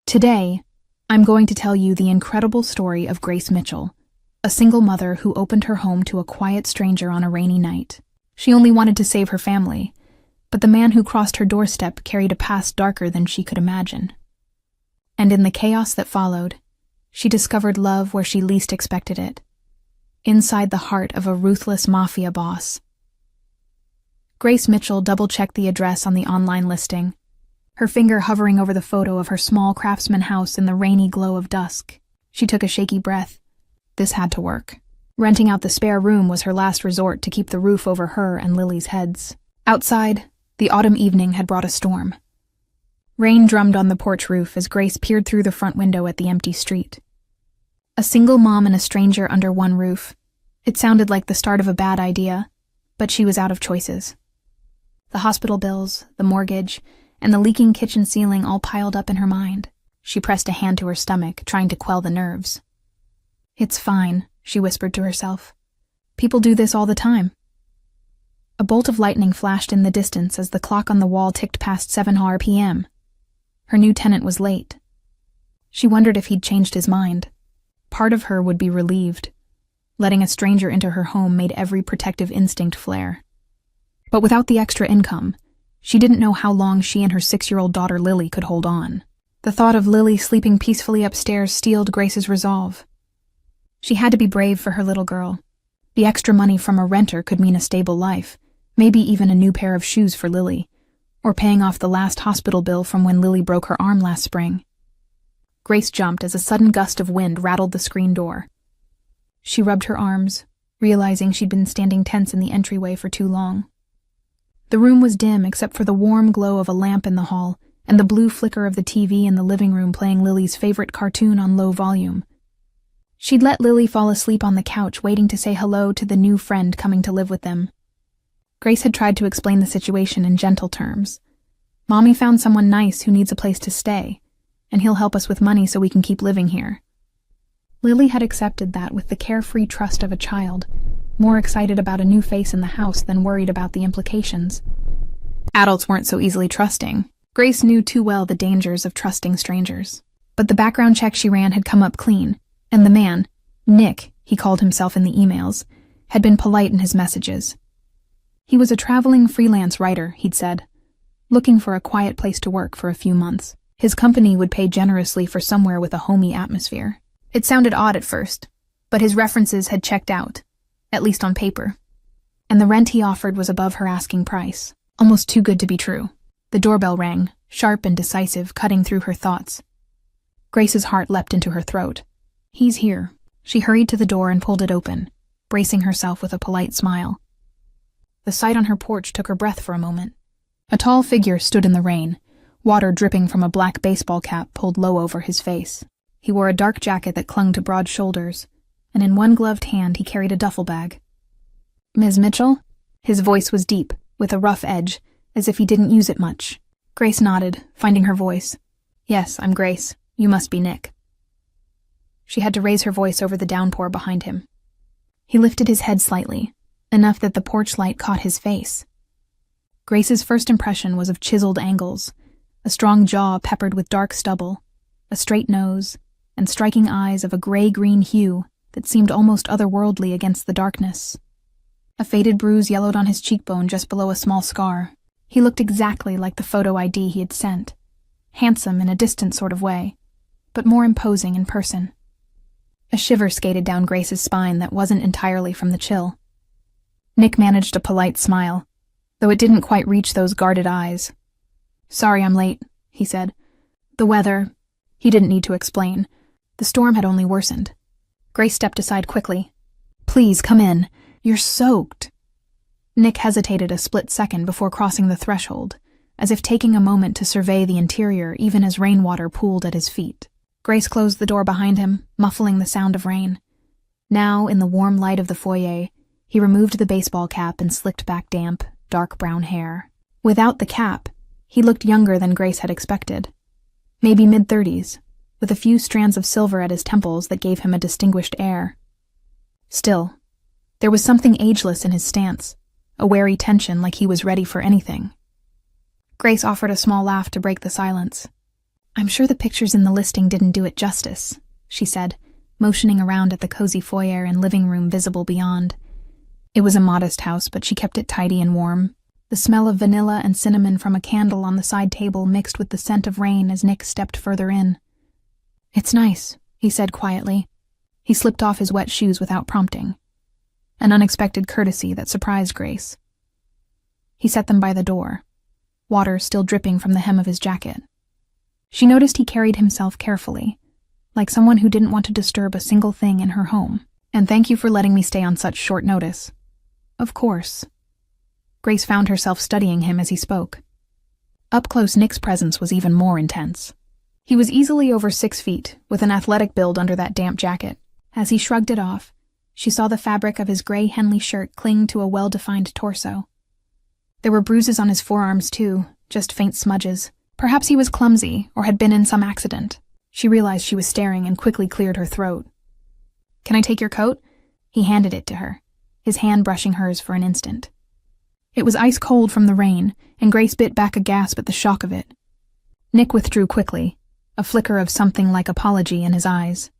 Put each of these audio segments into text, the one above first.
Today, I'm going to tell you the incredible story of Grace Mitchell, a single mother who opened her home to a quiet stranger on a rainy night. She only wanted to save her family, but the man who crossed her doorstep carried a past darker than she could imagine. And in the chaos that followed, she discovered love where she least expected it, inside the heart of a ruthless mafia boss. Grace Mitchell double-checked the address on the online listing, her finger hovering over the photo of her small craftsman house in the rainy glow of dusk. She took a shaky breath. This had to work. Renting out the spare room was her last resort to keep the roof over her and Lily's heads. Outside, the autumn evening had brought a storm. Rain drummed on the porch roof as Grace peered through the front window at the empty street. A single mom and a stranger under one roof. It sounded like the start of a bad idea, but she was out of choices. The hospital bills, the mortgage, and the leaking kitchen ceiling all piled up in her mind. She pressed a hand to her stomach, trying to quell the nerves. "It's fine," she whispered to herself. "People do this all the time." A bolt of lightning flashed in the distance as the clock on the wall ticked past 7 p.m. Her new tenant was late. She wondered if he'd changed his mind. Part of her would be relieved. Letting a stranger into her home made every protective instinct flare. But without the extra income, she didn't know how long she and her 6-year-old daughter Lily could hold on. The thought of Lily sleeping peacefully upstairs steeled Grace's resolve. She had to be brave for her little girl. The extra money from a renter could mean a stable life, maybe even a new pair of shoes for Lily, or paying off the last hospital bill from when Lily broke her arm last spring. Grace jumped as a sudden gust of wind rattled the screen door. She rubbed her arms, realizing she'd been standing tense in the entryway for too long. The room was dim except for the warm glow of a lamp in the hall and the blue flicker of the TV in the living room playing Lily's favorite cartoon on low volume. She'd let Lily fall asleep on the couch, waiting to say hello to the new friend coming to live with them. Grace had tried to explain the situation in gentle terms. "Mommy found someone nice who needs a place to stay, and he'll help us with money so we can keep living here." Lily had accepted that with the carefree trust of a child, more excited about a new face in the house than worried about the implications. Adults weren't so easily trusting. Grace knew too well the dangers of trusting strangers. But the background check she ran had come up clean, and the man, Nick, he called himself in the emails, had been polite in his messages. He was a traveling freelance writer, he'd said, looking for a quiet place to work for a few months. His company would pay generously for somewhere with a homey atmosphere. It sounded odd at first, but his references had checked out, at least on paper. And the rent he offered was above her asking price, almost too good to be true. The doorbell rang, sharp and decisive, cutting through her thoughts. Grace's heart leapt into her throat. "He's here." She hurried to the door and pulled it open, bracing herself with a polite smile. The sight on her porch took her breath for a moment. A tall figure stood in the rain, water dripping from a black baseball cap pulled low over his face. He wore a dark jacket that clung to broad shoulders, and in one gloved hand he carried a duffel bag. "Ms. Mitchell?" His voice was deep, with a rough edge, as if he didn't use it much. Grace nodded, finding her voice. "Yes, I'm Grace. You must be Nick." She had to raise her voice over the downpour behind him. He lifted his head slightly, enough that the porch light caught his face. Grace's first impression was of chiseled angles, a strong jaw peppered with dark stubble, a straight nose, and striking eyes of a gray-green hue that seemed almost otherworldly against the darkness. A faded bruise yellowed on his cheekbone just below a small scar. He looked exactly like the photo ID he had sent, handsome in a distant sort of way, but more imposing in person. A shiver skated down Grace's spine that wasn't entirely from the chill. Nick managed a polite smile, though it didn't quite reach those guarded eyes. "Sorry I'm late," he said. "The weather..." He didn't need to explain. The storm had only worsened. Grace stepped aside quickly. "Please, come in. You're soaked." Nick hesitated a split second before crossing the threshold, as if taking a moment to survey the interior even as rainwater pooled at his feet. Grace closed the door behind him, muffling the sound of rain. Now, in the warm light of the foyer, he removed the baseball cap and slicked back damp, dark brown hair. Without the cap, he looked younger than Grace had expected. Maybe mid-30s, with a few strands of silver at his temples that gave him a distinguished air. Still, there was something ageless in his stance, a wary tension like he was ready for anything. Grace offered a small laugh to break the silence. I'm sure the pictures in the listing didn't do it justice, she said, motioning around at the cozy foyer and living room visible beyond. It was a modest house, but she kept it tidy and warm. The smell of vanilla and cinnamon from a candle on the side table mixed with the scent of rain as Nick stepped further in. It's nice, he said quietly. He slipped off his wet shoes without prompting. An unexpected courtesy that surprised Grace. He set them by the door, water still dripping from the hem of his jacket. She noticed he carried himself carefully, like someone who didn't want to disturb a single thing in her home. And thank you for letting me stay on such short notice. Of course. Grace found herself studying him as he spoke. Up close, Nick's presence was even more intense. He was easily over 6 feet, with an athletic build under that damp jacket. As he shrugged it off, she saw the fabric of his gray Henley shirt cling to a well-defined torso. There were bruises on his forearms, too, just faint smudges. Perhaps he was clumsy or had been in some accident. She realized she was staring and quickly cleared her throat. Can I take your coat? He handed it to her, his hand brushing hers for an instant. It was ice cold from the rain, and Grace bit back a gasp at the shock of it. Nick withdrew quickly, a flicker of something like apology in his eyes.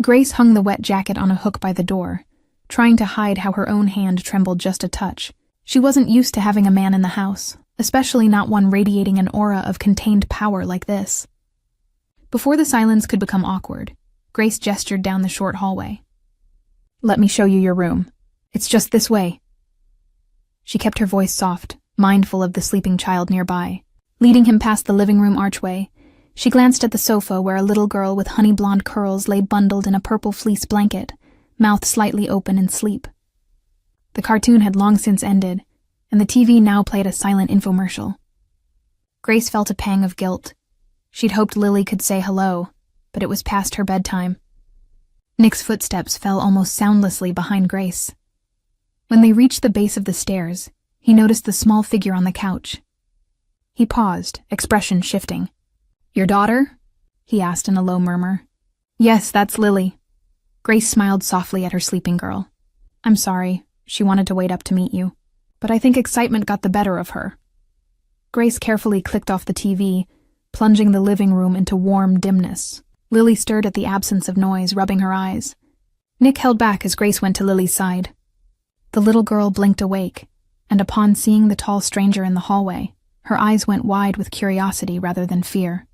Grace hung the wet jacket on a hook by the door, trying to hide how her own hand trembled just a touch. She wasn't used to having a man in the house, especially not one radiating an aura of contained power like this. Before the silence could become awkward, Grace gestured down the short hallway. Let me show you your room. It's just this way. She kept her voice soft, mindful of the sleeping child nearby. Leading him past the living room archway, she glanced at the sofa where a little girl with honey blonde curls lay bundled in a purple fleece blanket, mouth slightly open in sleep. The cartoon had long since ended, and the TV now played a silent infomercial. Grace felt a pang of guilt. She'd hoped Lily could say hello, but it was past her bedtime. Nick's footsteps fell almost soundlessly behind Grace. When they reached the base of the stairs, he noticed the small figure on the couch. He paused, expression shifting. Your daughter? He asked in a low murmur. Yes, that's Lily. Grace smiled softly at her sleeping girl. I'm sorry, she wanted to wait up to meet you, but I think excitement got the better of her. Grace carefully clicked off the TV, plunging the living room into warm dimness. Lily stirred at the absence of noise, rubbing her eyes. Nick held back as Grace went to Lily's side. The little girl blinked awake, and upon seeing the tall stranger in the hallway, her eyes went wide with curiosity rather than fear.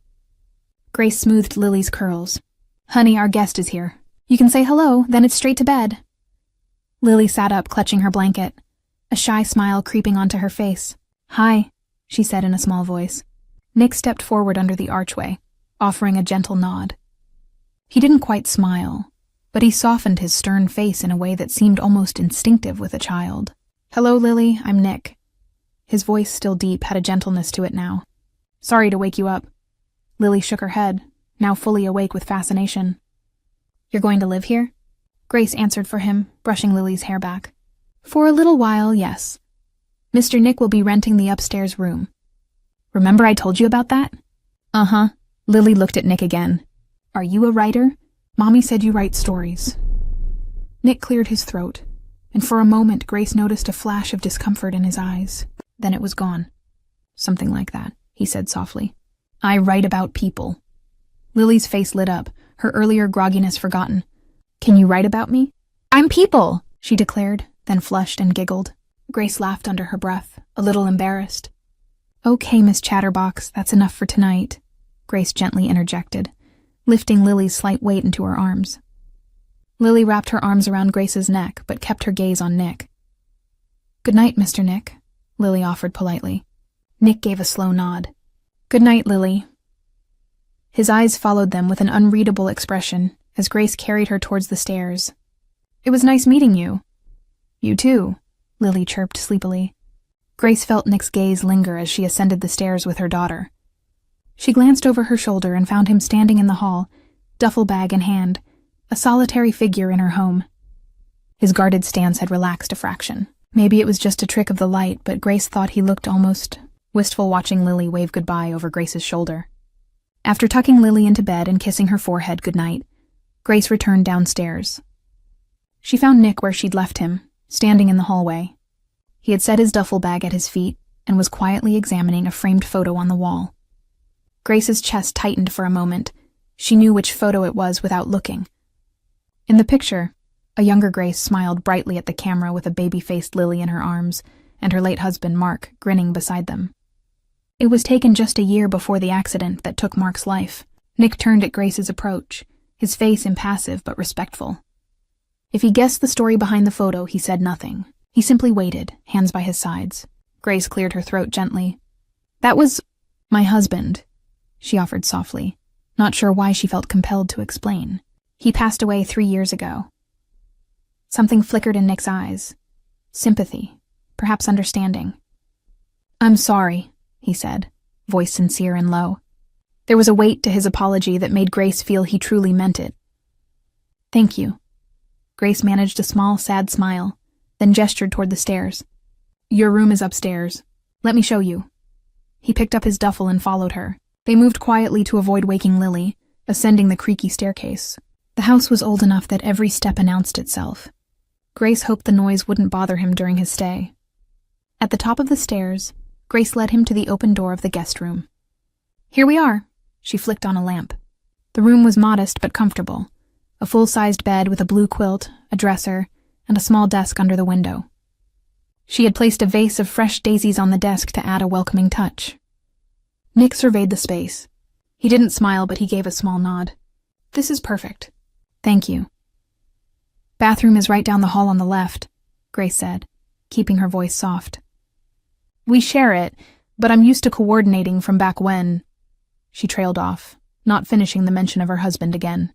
Grace smoothed Lily's curls. Honey, our guest is here. You can say hello, then it's straight to bed. Lily sat up, clutching her blanket, a shy smile creeping onto her face. Hi, she said in a small voice. Nick stepped forward under the archway, offering a gentle nod. He didn't quite smile, but he softened his stern face in a way that seemed almost instinctive with a child. Hello, Lily, I'm Nick. His voice, still deep, had a gentleness to it now. Sorry to wake you up. Lily shook her head, now fully awake with fascination. You're going to live here? Grace answered for him, brushing Lily's hair back. For a little while, yes. Mr. Nick will be renting the upstairs room. Remember I told you about that? Uh-huh. Lily looked at Nick again. Are you a writer? Mommy said you write stories. Nick cleared his throat, and for a moment Grace noticed a flash of discomfort in his eyes. Then it was gone. Something like that, he said softly. I write about people. Lily's face lit up, her earlier grogginess forgotten. Can you write about me? I'm people, she declared, then flushed and giggled. Grace laughed under her breath, a little embarrassed. Okay, Miss Chatterbox, that's enough for tonight, Grace gently interjected, lifting Lily's slight weight into her arms. Lily wrapped her arms around Grace's neck, but kept her gaze on Nick. Good night, Mr. Nick, Lily offered politely. Nick gave a slow nod. Good night, Lily. His eyes followed them with an unreadable expression as Grace carried her towards the stairs. It was nice meeting you. You too, Lily chirped sleepily. Grace felt Nick's gaze linger as she ascended the stairs with her daughter. She glanced over her shoulder and found him standing in the hall, duffel bag in hand, a solitary figure in her home. His guarded stance had relaxed a fraction. Maybe it was just a trick of the light, but Grace thought he looked almost wistful watching Lily wave goodbye over Grace's shoulder. After tucking Lily into bed and kissing her forehead goodnight, Grace returned downstairs. She found Nick where she'd left him, standing in the hallway. He had set his duffel bag at his feet and was quietly examining a framed photo on the wall. Grace's chest tightened for a moment. She knew which photo it was without looking. In the picture, a younger Grace smiled brightly at the camera with a baby-faced Lily in her arms, and her late husband, Mark, grinning beside them. It was taken just a year before the accident that took Mark's life. Nick turned at Grace's approach, his face impassive but respectful. If he guessed the story behind the photo, he said nothing. He simply waited, hands by his sides. Grace cleared her throat gently. "That was my husband," she offered softly, not sure why she felt compelled to explain. "He passed away 3 years ago." Something flickered in Nick's eyes. Sympathy, perhaps understanding. "I'm sorry," he said, voice sincere and low. There was a weight to his apology that made Grace feel he truly meant it. "Thank you." Grace managed a small, sad smile, then gestured toward the stairs. "Your room is upstairs. Let me show you." He picked up his duffel and followed her. They moved quietly to avoid waking Lily, ascending the creaky staircase. The house was old enough that every step announced itself. Grace hoped the noise wouldn't bother him during his stay. At the top of the stairs, Grace led him to the open door of the guest room. "Here we are," she flicked on a lamp. The room was modest but comfortable. A full-sized bed with a blue quilt, a dresser, and a small desk under the window. She had placed a vase of fresh daisies on the desk to add a welcoming touch. Nick surveyed the space. He didn't smile, but he gave a small nod. "This is perfect. Thank you." "Bathroom is right down the hall on the left," Grace said, keeping her voice soft. "We share it, but I'm used to coordinating from back when—" She trailed off, not finishing the mention of her husband again.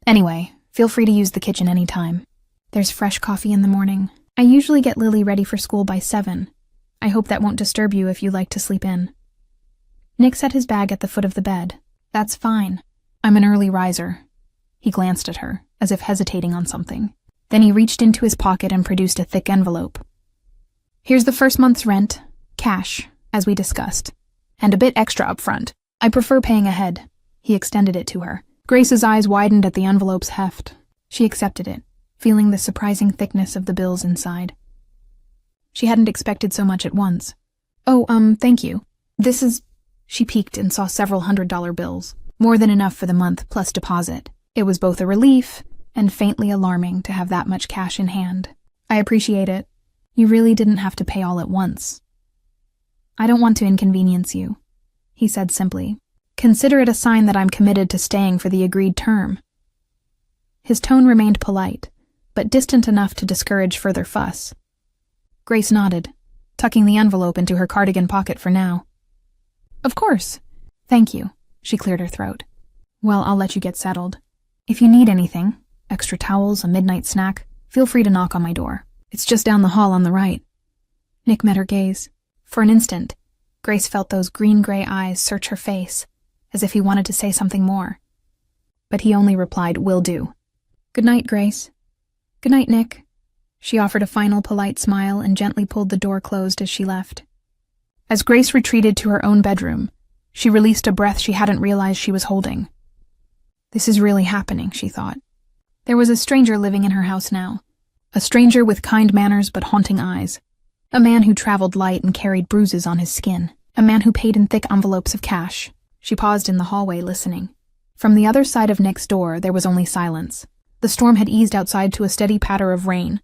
"Anyway, feel free to use the kitchen any time. There's fresh coffee in the morning. I usually get Lily ready for school by 7. I hope that won't disturb you if you like to sleep in." Nick set his bag at the foot of the bed. "That's fine. I'm an early riser." He glanced at her, as if hesitating on something. Then he reached into his pocket and produced a thick envelope. "Here's the first month's rent, cash, as we discussed, and a bit extra up front. I prefer paying ahead." He extended it to her. Grace's eyes widened at the envelope's heft. She accepted it, feeling the surprising thickness of the bills inside. She hadn't expected so much at once. "Oh, thank you. This is—" She peeked and saw several $100 bills, more than enough for the month plus deposit. It was both a relief and faintly alarming to have that much cash in hand. "I appreciate it. You really didn't have to pay all at once." "I don't want to inconvenience you," he said simply. "Consider it a sign that I'm committed to staying for the agreed term." His tone remained polite, but distant enough to discourage further fuss. Grace nodded, tucking the envelope into her cardigan pocket for now. "Of course. Thank you." She cleared her throat. "Well, I'll let you get settled. If you need anything, extra towels, a midnight snack, feel free to knock on my door. It's just down the hall on the right." Nick met her gaze. For an instant, Grace felt those green-gray eyes search her face, as if he wanted to say something more. But he only replied, "Will do." "Good night, Grace." "Good night, Nick." She offered a final polite smile and gently pulled the door closed as she left. As Grace retreated to her own bedroom, she released a breath she hadn't realized she was holding. This is really happening, she thought. There was a stranger living in her house now. A stranger with kind manners but haunting eyes. A man who traveled light and carried bruises on his skin. A man who paid in thick envelopes of cash. She paused in the hallway, listening. From the other side of Nick's door, there was only silence. The storm had eased outside to a steady patter of rain.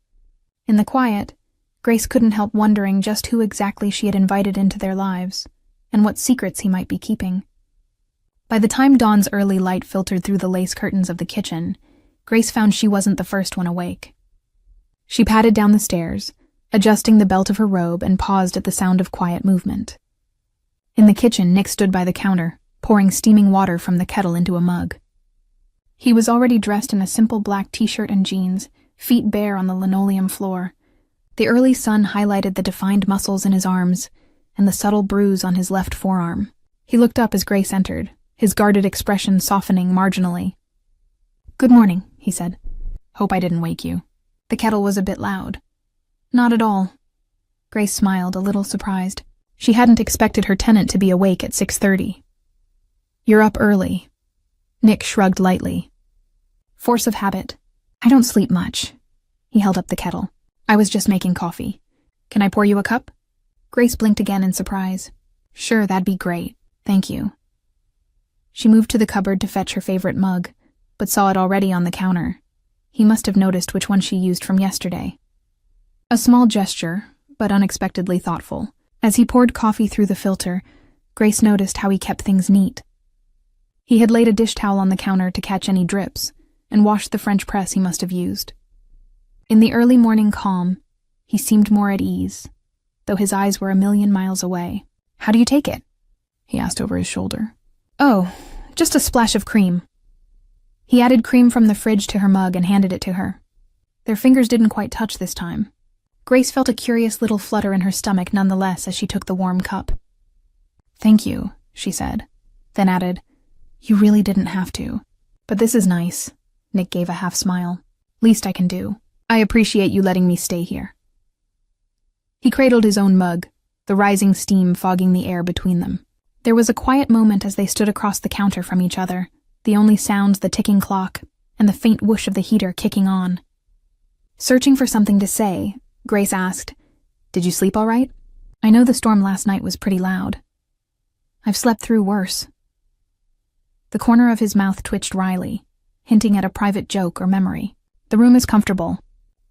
In the quiet, Grace couldn't help wondering just who exactly she had invited into their lives, and what secrets he might be keeping. By the time dawn's early light filtered through the lace curtains of the kitchen, Grace found she wasn't the first one awake. She padded down the stairs, adjusting the belt of her robe, and paused at the sound of quiet movement. In the kitchen, Nick stood by the counter, pouring steaming water from the kettle into a mug. He was already dressed in a simple black t-shirt and jeans, feet bare on the linoleum floor. The early sun highlighted the defined muscles in his arms and the subtle bruise on his left forearm. He looked up as Grace entered, his guarded expression softening marginally. "Good morning," he said. "Hope I didn't wake you." The kettle was a bit loud. "Not at all." Grace smiled, a little surprised. She hadn't expected her tenant to be awake at 6:30. "You're up early." Nick shrugged lightly. "Force of habit. I don't sleep much." He held up the kettle. "I was just making coffee. Can I pour you a cup?" Grace blinked again in surprise. "Sure, that'd be great. Thank you." She moved to the cupboard to fetch her favorite mug, but saw it already on the counter. He must have noticed which one she used from yesterday. A small gesture, but unexpectedly thoughtful. As he poured coffee through the filter, Grace noticed how he kept things neat. He had laid a dish towel on the counter to catch any drips, and washed the French press he must have used. In the early morning calm, he seemed more at ease, though his eyes were a million miles away. "How do you take it?" he asked over his shoulder. "Oh, just a splash of cream." He added cream from the fridge to her mug and handed it to her. Their fingers didn't quite touch this time. Grace felt a curious little flutter in her stomach nonetheless as she took the warm cup. "Thank you," she said, then added, "You really didn't have to. But this is nice." Nick gave a half smile. "Least I can do. I appreciate you letting me stay here." He cradled his own mug, the rising steam fogging the air between them. There was a quiet moment as they stood across the counter from each other, the only sounds the ticking clock and the faint whoosh of the heater kicking on. Searching for something to say, Grace asked, "Did you sleep all right? I know the storm last night was pretty loud." "I've slept through worse." The corner of his mouth twitched wryly, hinting at a private joke or memory. "The room is comfortable.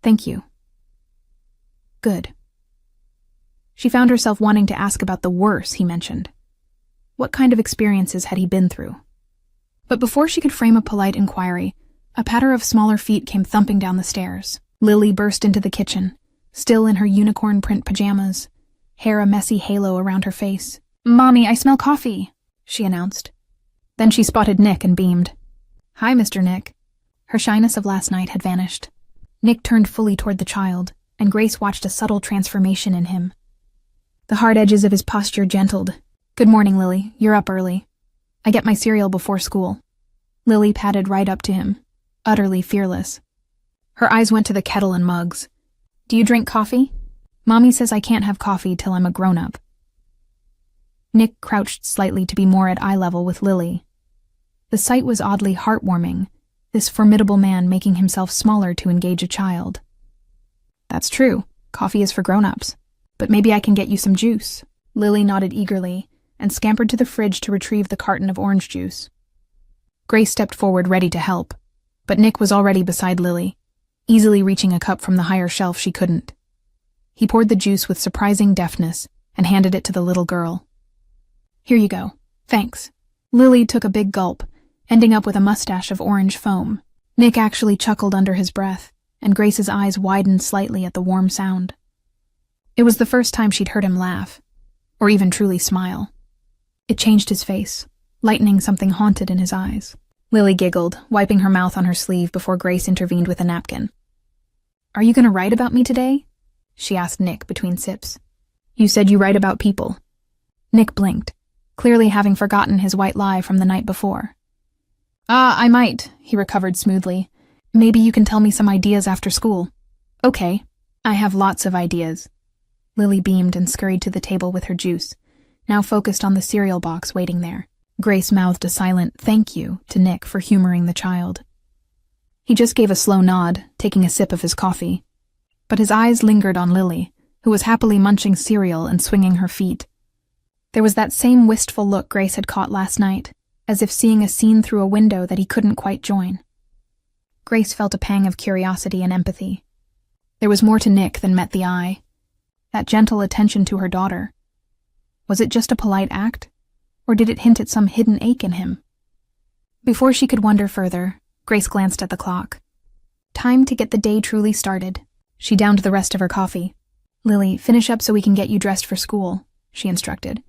Thank you." "Good." She found herself wanting to ask about the worse he mentioned. What kind of experiences had he been through? But before she could frame a polite inquiry, a patter of smaller feet came thumping down the stairs. Lily burst into the kitchen, still in her unicorn print pajamas, hair a messy halo around her face. "Mommy, I smell coffee," she announced. Then she spotted Nick and beamed. "Hi, Mr. Nick." Her shyness of last night had vanished. Nick turned fully toward the child, and Grace watched a subtle transformation in him. The hard edges of his posture gentled. "Good morning, Lily. You're up early. I get my cereal before school." Lily padded right up to him, utterly fearless. Her eyes went to the kettle and mugs. "Do you drink coffee? Mommy says I can't have coffee till I'm a grown-up." Nick crouched slightly to be more at eye level with Lily. The sight was oddly heartwarming, this formidable man making himself smaller to engage a child. "That's true. Coffee is for grown-ups. But maybe I can get you some juice." Lily nodded eagerly and scampered to the fridge to retrieve the carton of orange juice. Grace stepped forward ready to help, but Nick was already beside Lily, easily reaching a cup from the higher shelf she couldn't. He poured the juice with surprising deftness and handed it to the little girl. "Here you go. Thanks." Lily took a big gulp, ending up with a mustache of orange foam. Nick actually chuckled under his breath, and Grace's eyes widened slightly at the warm sound. It was the first time she'd heard him laugh, or even truly smile. It changed his face, lightening something haunted in his eyes. Lily giggled, wiping her mouth on her sleeve before Grace intervened with a napkin. "Are you going to write about me today?" she asked Nick between sips. "You said you write about people." Nick blinked, clearly having forgotten his white lie from the night before. I might," he recovered smoothly. "Maybe you can tell me some ideas after school." "Okay, I have lots of ideas." Lily beamed and scurried to the table with her juice, now focused on the cereal box waiting there. Grace mouthed a silent "thank you" to Nick for humoring the child. He just gave a slow nod, taking a sip of his coffee. But his eyes lingered on Lily, who was happily munching cereal and swinging her feet. There was that same wistful look Grace had caught last night, as if seeing a scene through a window that he couldn't quite join. Grace felt a pang of curiosity and empathy. There was more to Nick than met the eye. That gentle attention to her daughter. Was it just a polite act, or did it hint at some hidden ache in him? Before she could wonder further, Grace glanced at the clock. Time to get the day truly started. She downed the rest of her coffee. "Lily, finish up so we can get you dressed for school," she instructed.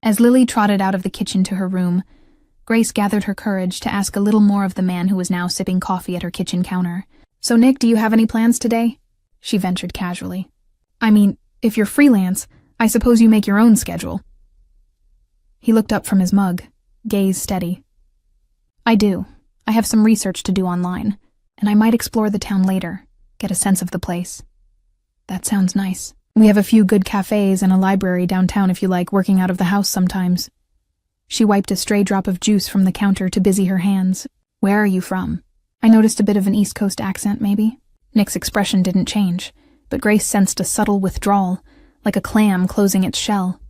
As Lily trotted out of the kitchen to her room, Grace gathered her courage to ask a little more of the man who was now sipping coffee at her kitchen counter. "So, Nick, do you have any plans today?" she ventured casually. "I mean, if you're freelance, I suppose you make your own schedule." He looked up from his mug, gaze steady. "I do. I have some research to do online, and I might explore the town later, get a sense of the place." "That sounds nice. We have a few good cafes and a library downtown if you like working out of the house sometimes." She wiped a stray drop of juice from the counter to busy her hands. "Where are you from?" I noticed a bit of an East Coast accent, maybe. Nick's expression didn't change, but Grace sensed a subtle withdrawal, like a clam closing its shell.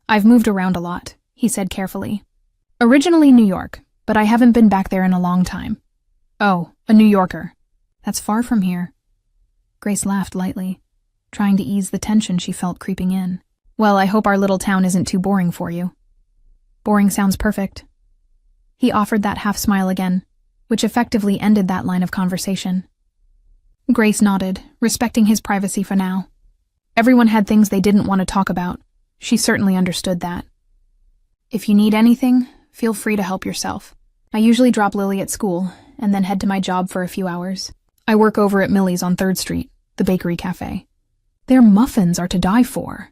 "I've moved around a lot," he said carefully. Originally New York, but I haven't been back there in a long time. Oh, a New Yorker. That's far from here. Grace laughed lightly, trying to ease the tension she felt creeping in. Well, I hope our little town isn't too boring for you. Boring sounds perfect. He offered that half smile again, which effectively ended that line of conversation. Grace nodded, respecting his privacy for now. Everyone had things they didn't want to talk about. She certainly understood that. If you need anything, feel free to help yourself. I usually drop Lily at school and then head to my job for a few hours. I work over at Millie's on 3rd Street, the bakery cafe. Their muffins are to die for.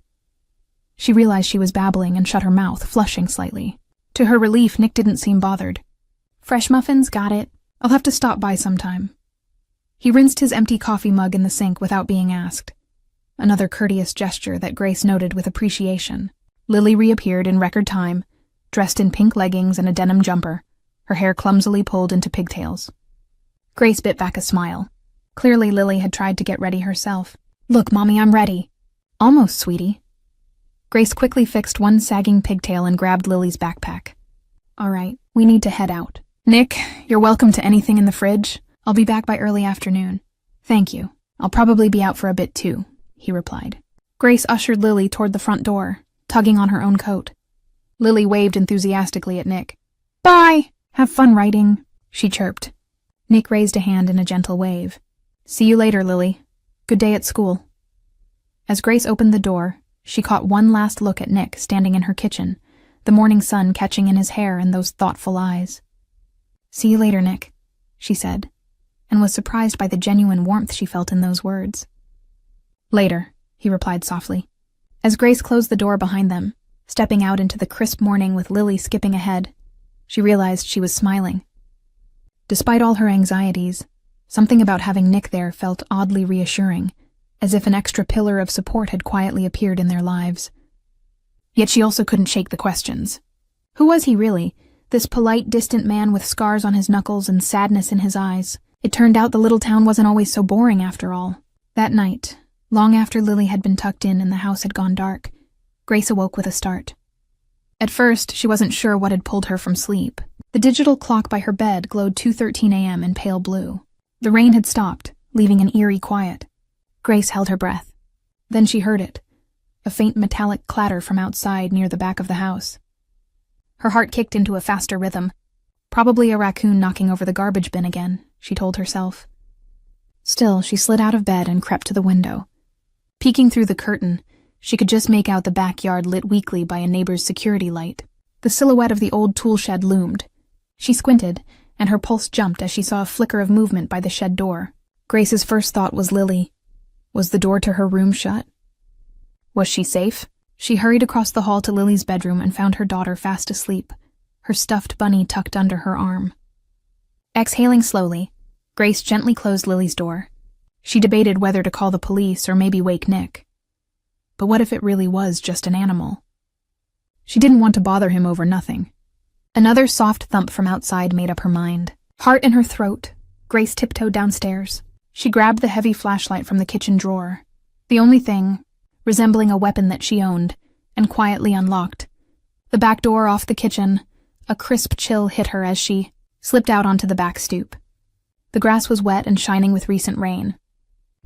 She realized she was babbling and shut her mouth, flushing slightly. To her relief, Nick didn't seem bothered. Fresh muffins, got it. I'll have to stop by sometime. He rinsed his empty coffee mug in the sink without being asked. Another courteous gesture that Grace noted with appreciation. Lily reappeared in record time, dressed in pink leggings and a denim jumper, her hair clumsily pulled into pigtails. Grace bit back a smile. Clearly Lily had tried to get ready herself. Look, Mommy, I'm ready. Almost, sweetie. Grace quickly fixed one sagging pigtail and grabbed Lily's backpack. All right, we need to head out. Nick, you're welcome to anything in the fridge. I'll be back by early afternoon. Thank you. I'll probably be out for a bit too, he replied. Grace ushered Lily toward the front door, tugging on her own coat. Lily waved enthusiastically at Nick. Bye! Have fun writing, she chirped. Nick raised a hand in a gentle wave. See you later, Lily. Good day at school. As Grace opened the door, she caught one last look at Nick standing in her kitchen, the morning sun catching in his hair and those thoughtful eyes. See you later, Nick, she said, and was surprised by the genuine warmth she felt in those words. Later, he replied softly. As Grace closed the door behind them, stepping out into the crisp morning with Lily skipping ahead, she realized she was smiling. Despite all her anxieties, something about having Nick there felt oddly reassuring, as if an extra pillar of support had quietly appeared in their lives. Yet she also couldn't shake the questions. Who was he really, this polite, distant man with scars on his knuckles and sadness in his eyes? It turned out the little town wasn't always so boring after all. That night, long after Lily had been tucked in and the house had gone dark, Grace awoke with a start. At first, she wasn't sure what had pulled her from sleep. The digital clock by her bed glowed 2:13 a.m. in pale blue. The rain had stopped, leaving an eerie quiet. Grace held her breath. Then she heard it, a faint metallic clatter from outside near the back of the house. Her heart kicked into a faster rhythm. Probably a raccoon knocking over the garbage bin again, she told herself. Still, she slid out of bed and crept to the window. Peeking through the curtain, she could just make out the backyard lit weakly by a neighbor's security light. The silhouette of the old tool shed loomed. She squinted, and her pulse jumped as she saw a flicker of movement by the shed door. Grace's first thought was Lily. Was the door to her room shut? Was she safe? She hurried across the hall to Lily's bedroom and found her daughter fast asleep, her stuffed bunny tucked under her arm. Exhaling slowly, Grace gently closed Lily's door. She debated whether to call the police or maybe wake Nick. But what if it really was just an animal? She didn't want to bother him over nothing. Another soft thump from outside made up her mind. Heart in her throat, Grace tiptoed downstairs. She grabbed the heavy flashlight from the kitchen drawer, the only thing resembling a weapon that she owned, and quietly unlocked. The back door off the kitchen, a crisp chill hit her as she slipped out onto the back stoop. The grass was wet and shining with recent rain.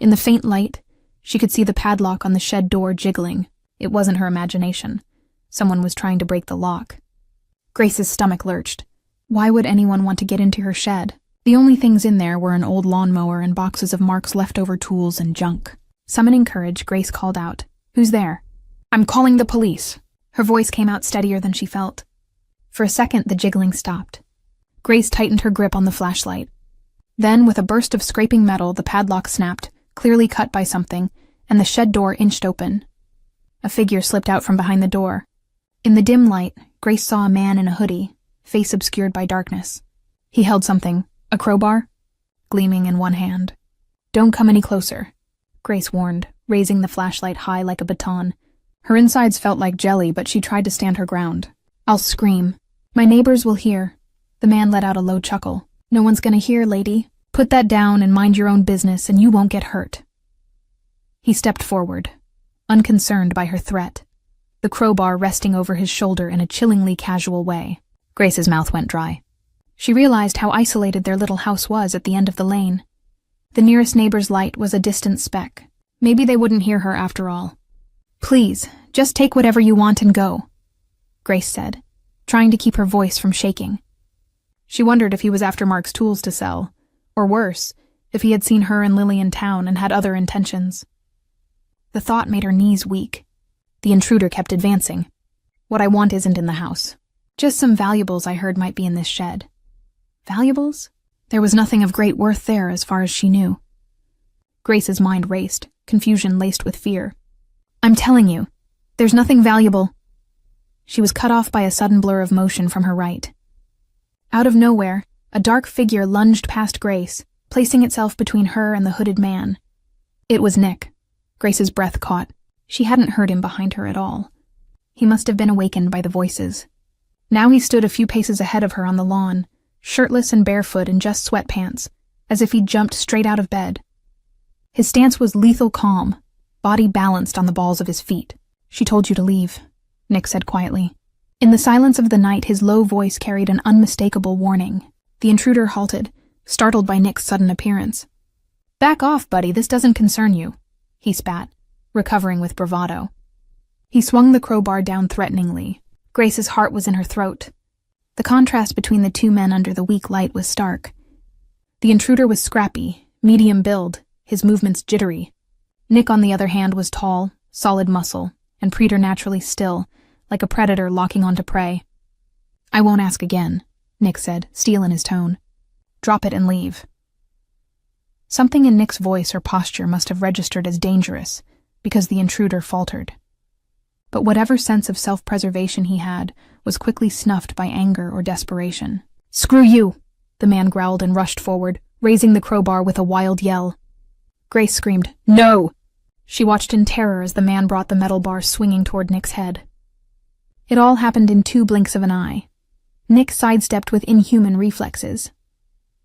In the faint light, she could see the padlock on the shed door jiggling. It wasn't her imagination. Someone was trying to break the lock. Grace's stomach lurched. Why would anyone want to get into her shed? The only things in there were an old lawnmower and boxes of Mark's leftover tools and junk. Summoning courage, Grace called out, "Who's there?" "I'm calling the police." Her voice came out steadier than she felt. For a second, the jiggling stopped. Grace tightened her grip on the flashlight. Then, with a burst of scraping metal, the padlock snapped, clearly cut by something, and the shed door inched open. A figure slipped out from behind the door. In the dim light, Grace saw a man in a hoodie, face obscured by darkness. He held something, a crowbar, gleaming in one hand. "Don't come any closer," Grace warned, raising the flashlight high like a baton. Her insides felt like jelly, but she tried to stand her ground. "I'll scream. My neighbors will hear." The man let out a low chuckle. "No one's gonna hear, lady. Put that down and mind your own business, and you won't get hurt." He stepped forward, unconcerned by her threat, the crowbar resting over his shoulder in a chillingly casual way. Grace's mouth went dry. She realized how isolated their little house was at the end of the lane. The nearest neighbor's light was a distant speck. Maybe they wouldn't hear her after all. "Please, just take whatever you want and go," Grace said, trying to keep her voice from shaking. She wondered if he was after Mark's tools to sell, or worse, if he had seen her and Lily in town and had other intentions. The thought made her knees weak. The intruder kept advancing. "What I want isn't in the house. Just some valuables I heard might be in this shed." Valuables? There was nothing of great worth there as far as she knew. Grace's mind raced, confusion laced with fear. "I'm telling you, there's nothing valuable." She was cut off by a sudden blur of motion from her right. Out of nowhere, a dark figure lunged past Grace, placing itself between her and the hooded man. It was Nick. Grace's breath caught. She hadn't heard him behind her at all. He must have been awakened by the voices. Now he stood a few paces ahead of her on the lawn, shirtless and barefoot in just sweatpants, as if he'd jumped straight out of bed. His stance was lethal calm, body balanced on the balls of his feet. "She told you to leave," Nick said quietly. In the silence of the night, his low voice carried an unmistakable warning. The intruder halted, startled by Nick's sudden appearance. "Back off, buddy, this doesn't concern you," he spat, recovering with bravado. He swung the crowbar down threateningly. Grace's heart was in her throat. The contrast between the two men under the weak light was stark. The intruder was scrappy, medium build, his movements jittery. Nick, on the other hand, was tall, solid muscle, and preternaturally still, like a predator locking onto prey. "I won't ask again," Nick said, steel in his tone. "Drop it and leave." Something in Nick's voice or posture must have registered as dangerous, because the intruder faltered. But whatever sense of self-preservation he had was quickly snuffed by anger or desperation. "Screw you!" the man growled and rushed forward, raising the crowbar with a wild yell. Grace screamed, "No!" She watched in terror as the man brought the metal bar swinging toward Nick's head. It all happened in 2 blinks of an eye. Nick sidestepped with inhuman reflexes.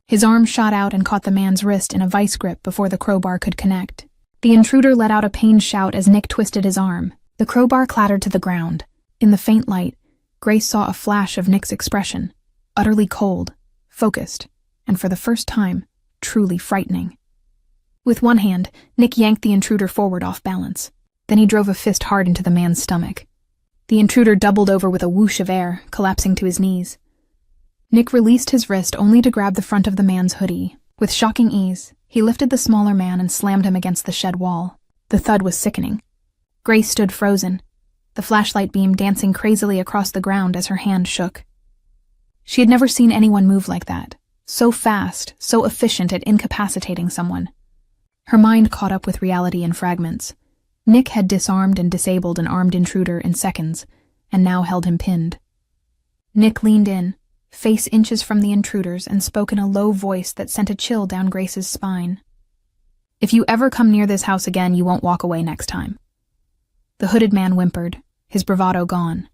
His arm shot out and caught the man's wrist in a vice grip before the crowbar could connect. The intruder let out a pained shout as Nick twisted his arm. The crowbar clattered to the ground. In the faint light, Grace saw a flash of Nick's expression, utterly cold, focused, and for the first time, truly frightening. With one hand, Nick yanked the intruder forward off balance. Then he drove a fist hard into the man's stomach. The intruder doubled over with a whoosh of air, collapsing to his knees. Nick released his wrist only to grab the front of the man's hoodie. With shocking ease, he lifted the smaller man and slammed him against the shed wall. The thud was sickening. Grace stood frozen, the flashlight beam dancing crazily across the ground as her hand shook. She had never seen anyone move like that, so fast, so efficient at incapacitating someone. Her mind caught up with reality in fragments. Nick had disarmed and disabled an armed intruder in seconds, and now held him pinned. Nick leaned in, face inches from the intruders, and spoke in a low voice that sent a chill down Grace's spine. "If you ever come near this house again, you won't walk away next time." The hooded man whimpered, his bravado gone.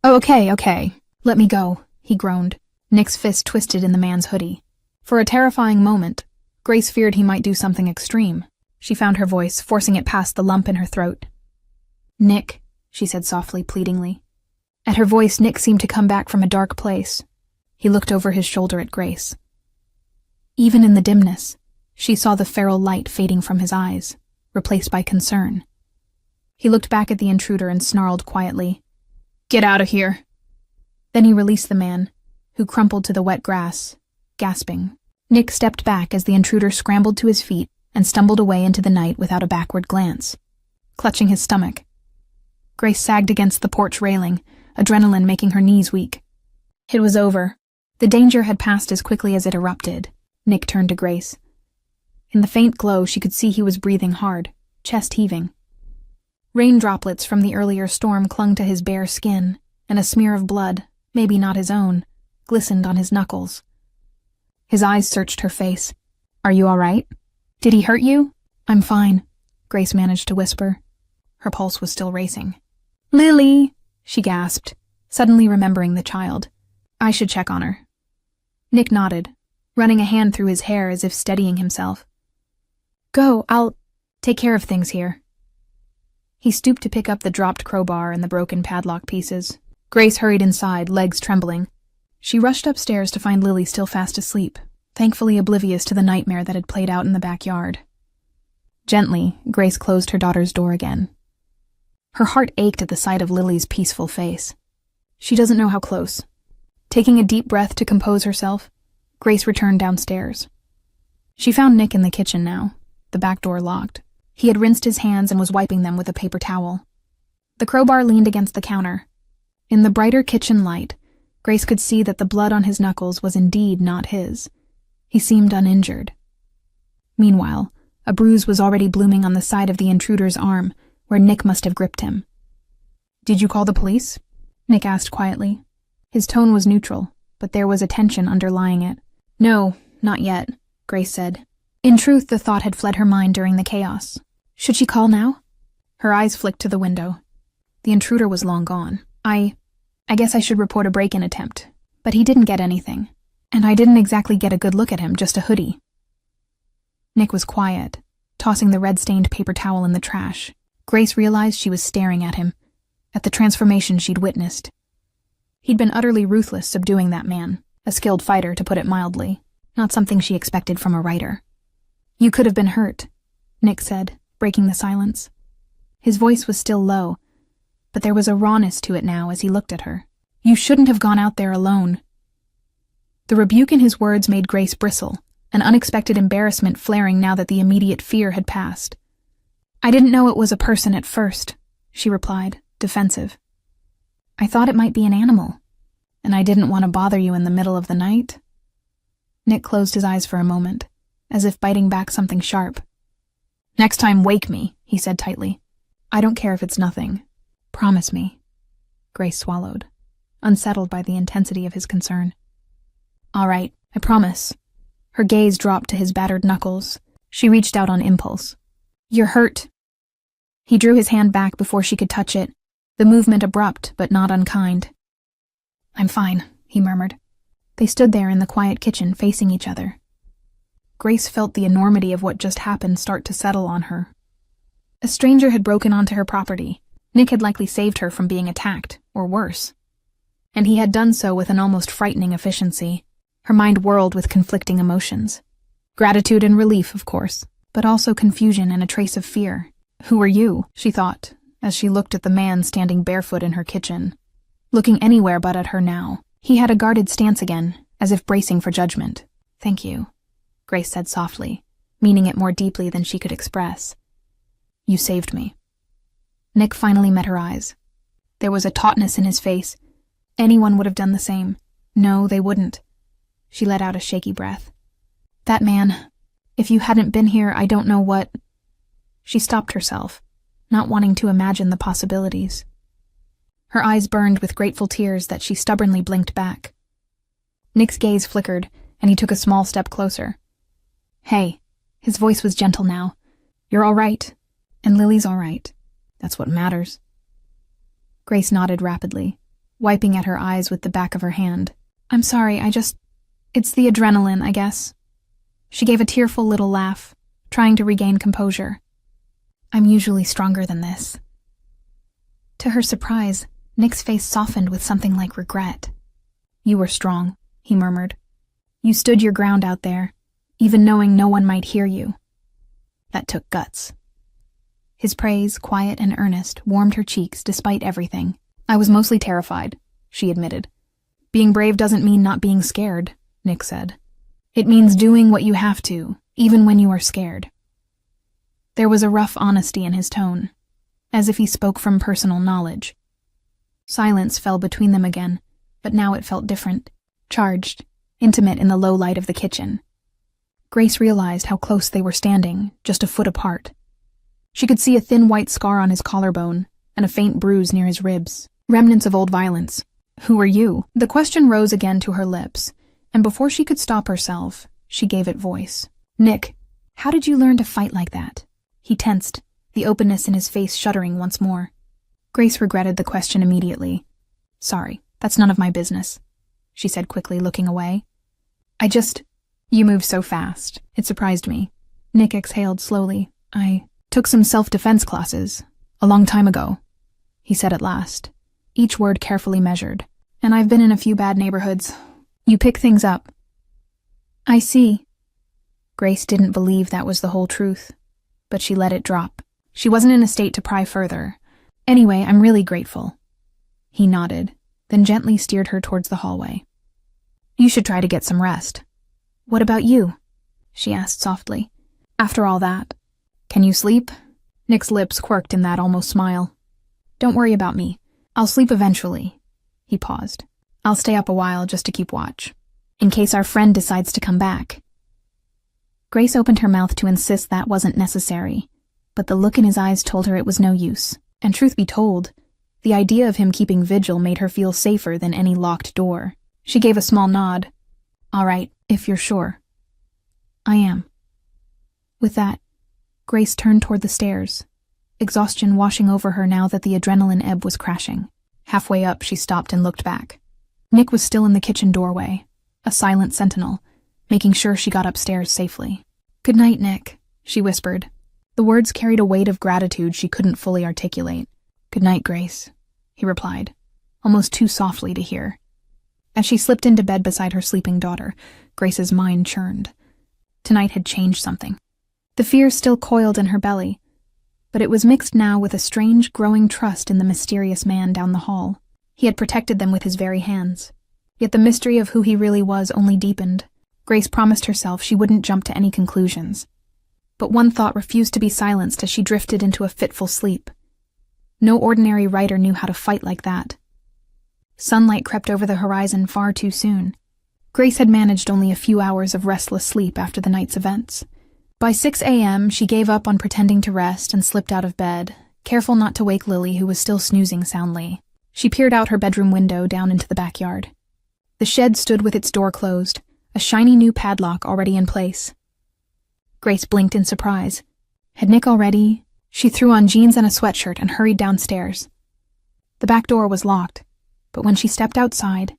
"Oh, okay, let me go," he groaned. Nick's fist twisted in the man's hoodie. For a terrifying moment, Grace feared he might do something extreme. She found her voice, forcing it past the lump in her throat. "Nick," she said softly, pleadingly. At her voice, Nick seemed to come back from a dark place. He looked over his shoulder at Grace. Even in the dimness, she saw the feral light fading from his eyes, replaced by concern. He looked back at the intruder and snarled quietly, "Get out of here." Then he released the man, who crumpled to the wet grass, gasping. Nick stepped back as the intruder scrambled to his feet and stumbled away into the night without a backward glance, clutching his stomach. Grace sagged against the porch railing, adrenaline making her knees weak. It was over. The danger had passed as quickly as it erupted. Nick turned to Grace. In the faint glow, she could see he was breathing hard, chest heaving. Rain droplets from the earlier storm clung to his bare skin, and a smear of blood, maybe not his own, glistened on his knuckles. His eyes searched her face. "Are you all right? Did he hurt you?" "I'm fine," Grace managed to whisper. Her pulse was still racing. "Lily," she gasped, suddenly remembering the child. "I should check on her." Nick nodded, running a hand through his hair as if steadying himself. "Go, I'll take care of things here." He stooped to pick up the dropped crowbar and the broken padlock pieces. Grace hurried inside, legs trembling. She rushed upstairs to find Lily still fast asleep, thankfully oblivious to the nightmare that had played out in the backyard. Gently, Grace closed her daughter's door again. Her heart ached at the sight of Lily's peaceful face. She doesn't know how close. Taking a deep breath to compose herself, Grace returned downstairs. She found Nick in the kitchen now, the back door locked. He had rinsed his hands and was wiping them with a paper towel. The crowbar leaned against the counter. In the brighter kitchen light, Grace could see that the blood on his knuckles was indeed not his. He seemed uninjured. Meanwhile, a bruise was already blooming on the side of the intruder's arm, where Nick must have gripped him. "Did you call the police?" Nick asked quietly. His tone was neutral, but there was a tension underlying it. "No, not yet," Grace said. In truth, the thought had fled her mind during the chaos. Should she call now? Her eyes flicked to the window. The intruder was long gone. I guess I should report a break-in attempt. But he didn't get anything. And I didn't exactly get a good look at him, just a hoodie. Nick was quiet, tossing the red-stained paper towel in the trash. Grace realized she was staring at him, at the transformation she'd witnessed. He'd been utterly ruthless subduing that man, a skilled fighter, to put it mildly, not something she expected from a writer. "You could have been hurt," Nick said, breaking the silence. His voice was still low, but there was a rawness to it now as he looked at her. "You shouldn't have gone out there alone." The rebuke in his words made Grace bristle, an unexpected embarrassment flaring now that the immediate fear had passed. "I didn't know it was a person at first," she replied, defensive. "I thought it might be an animal, and I didn't want to bother you in the middle of the night." Nick closed his eyes for a moment, as if biting back something sharp. "Next time, wake me," he said tightly. "I don't care if it's nothing. Promise me." Grace swallowed, unsettled by the intensity of his concern. "All right, I promise." Her gaze dropped to his battered knuckles. She reached out on impulse. "You're hurt." He drew his hand back before she could touch it, the movement abrupt but not unkind. "I'm fine," he murmured. They stood there in the quiet kitchen facing each other. Grace felt the enormity of what just happened start to settle on her. A stranger had broken onto her property. Nick had likely saved her from being attacked, or worse. And he had done so with an almost frightening efficiency. Her mind whirled with conflicting emotions. Gratitude and relief, of course, but also confusion and a trace of fear. "Who are you?" she thought, as she looked at the man standing barefoot in her kitchen. Looking anywhere but at her now, he had a guarded stance again, as if bracing for judgment. "Thank you," Grace said softly, meaning it more deeply than she could express. "You saved me." Nick finally met her eyes. There was a tautness in his face. Anyone would have done the same. No, they wouldn't. She let out a shaky breath. "That man, if you hadn't been here, I don't know what—" She stopped herself, not wanting to imagine the possibilities. Her eyes burned with grateful tears that she stubbornly blinked back. Nick's gaze flickered, and he took a small step closer. "Hey," his voice was gentle now. "You're all right, and Lily's all right. That's what matters." Grace nodded rapidly, wiping at her eyes with the back of her hand. "I'm sorry, it's the adrenaline, I guess." She gave a tearful little laugh, trying to regain composure. "I'm usually stronger than this." To her surprise, Nick's face softened with something like regret. "You were strong," he murmured. "You stood your ground out there, even knowing no one might hear you. That took guts." His praise, quiet and earnest, warmed her cheeks despite everything. "I was mostly terrified," she admitted. "Being brave doesn't mean not being scared," Nick said. "It means doing what you have to, even when you are scared." There was a rough honesty in his tone, as if he spoke from personal knowledge. Silence fell between them again, but now it felt different, charged, intimate in the low light of the kitchen. Grace realized how close they were standing, just a foot apart. She could see a thin white scar on his collarbone and a faint bruise near his ribs, remnants of old violence. "Who are you?" The question rose again to her lips, and before she could stop herself, she gave it voice. "Nick, how did you learn to fight like that?" He tensed, the openness in his face shuddering once more. Grace regretted the question immediately. "Sorry, that's none of my business," she said quickly, looking away. You moved so fast. It surprised me." Nick exhaled slowly. "I took some self-defense classes, a long time ago," he said at last, each word carefully measured. "And I've been in a few bad neighborhoods, You pick things up. I see. Grace didn't believe that was the whole truth, but she let it drop. She wasn't in a state to pry further. Anyway, I'm really grateful. He nodded, then gently steered her towards the hallway. You should try to get some rest. What about you? She asked softly. After all that, can you sleep? Nick's lips quirked in that almost smile. Don't worry about me. I'll sleep eventually. He paused. I'll stay up a while just to keep watch, in case our friend decides to come back. Grace opened her mouth to insist that wasn't necessary, but the look in his eyes told her it was no use, and truth be told, the idea of him keeping vigil made her feel safer than any locked door. She gave a small nod. All right, if you're sure. I am. With that, Grace turned toward the stairs, exhaustion washing over her now that the adrenaline ebb was crashing. Halfway up, she stopped and looked back. Nick was still in the kitchen doorway, a silent sentinel, making sure she got upstairs safely. Good night, Nick, she whispered. The words carried a weight of gratitude she couldn't fully articulate. Good night, Grace, he replied, almost too softly to hear. As she slipped into bed beside her sleeping daughter, Grace's mind churned. Tonight had changed something. The fear still coiled in her belly, but it was mixed now with a strange, growing trust in the mysterious man down the hall. He had protected them with his very hands. Yet the mystery of who he really was only deepened. Grace promised herself she wouldn't jump to any conclusions. But one thought refused to be silenced as she drifted into a fitful sleep. No ordinary writer knew how to fight like that. Sunlight crept over the horizon far too soon. Grace had managed only a few hours of restless sleep after the night's events. By 6 a.m., she gave up on pretending to rest and slipped out of bed, careful not to wake Lily, who was still snoozing soundly. She peered out her bedroom window down into the backyard. The shed stood with its door closed, a shiny new padlock already in place. Grace blinked in surprise. Had Nick already? She threw on jeans and a sweatshirt and hurried downstairs. The back door was locked, but when she stepped outside,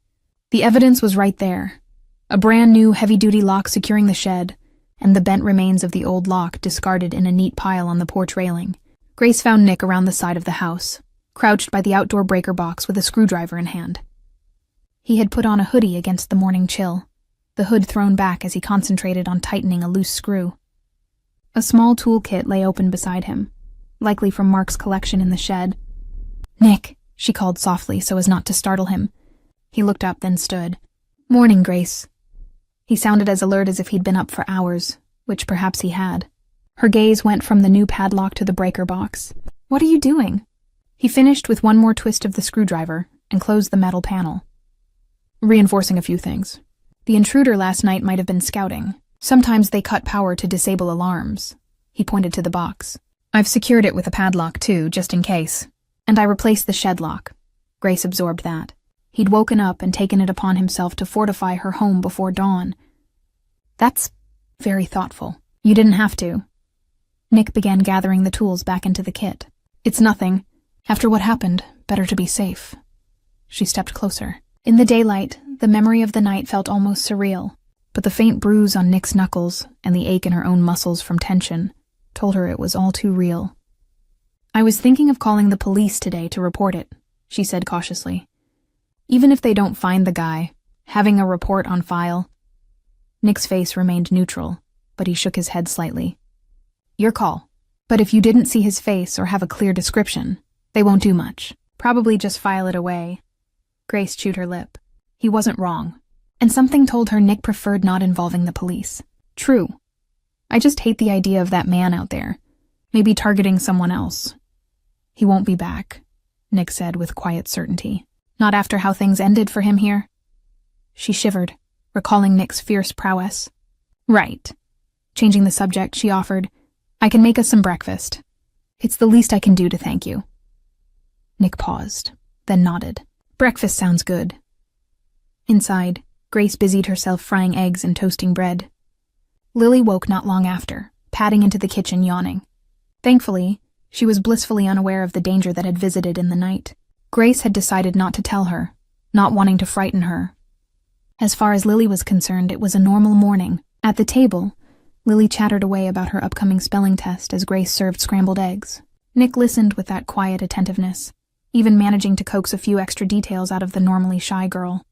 the evidence was right there. A brand new heavy-duty lock securing the shed, and the bent remains of the old lock discarded in a neat pile on the porch railing. Grace found Nick around the side of the house, crouched by the outdoor breaker box with a screwdriver in hand. He had put on a hoodie against the morning chill, the hood thrown back as he concentrated on tightening a loose screw. A small toolkit lay open beside him, likely from Mark's collection in the shed. Nick, she called softly so as not to startle him. He looked up, then stood. Morning, Grace. He sounded as alert as if he'd been up for hours, which perhaps he had. Her gaze went from the new padlock to the breaker box. What are you doing? He finished with one more twist of the screwdriver and closed the metal panel. Reinforcing a few things. The intruder last night might have been scouting. Sometimes they cut power to disable alarms. He pointed to the box. I've secured it with a padlock too, just in case. And I replaced the shed lock. Grace absorbed that. He'd woken up and taken it upon himself to fortify her home before dawn. That's very thoughtful. You didn't have to. Nick began gathering the tools back into the kit. It's nothing. After what happened, better to be safe. She stepped closer. In the daylight, the memory of the night felt almost surreal, but the faint bruise on Nick's knuckles and the ache in her own muscles from tension told her it was all too real. I was thinking of calling the police today to report it, she said cautiously. Even if they don't find the guy, having a report on file. Nick's face remained neutral, but he shook his head slightly. Your call. But if you didn't see his face or have a clear description, they won't do much. Probably just file it away. Grace chewed her lip. He wasn't wrong. And something told her Nick preferred not involving the police. True. I just hate the idea of that man out there. Maybe targeting someone else. He won't be back, Nick said with quiet certainty. Not after how things ended for him here. She shivered, recalling Nick's fierce prowess. Right. Changing the subject, she offered, I can make us some breakfast. It's the least I can do to thank you. Nick paused, then nodded. Breakfast sounds good. Inside, Grace busied herself frying eggs and toasting bread. Lily woke not long after, padding into the kitchen yawning. Thankfully, she was blissfully unaware of the danger that had visited in the night. Grace had decided not to tell her, not wanting to frighten her. As far as Lily was concerned, it was a normal morning. At the table, Lily chattered away about her upcoming spelling test as Grace served scrambled eggs. Nick listened with that quiet attentiveness, even managing to coax a few extra details out of the normally shy girl.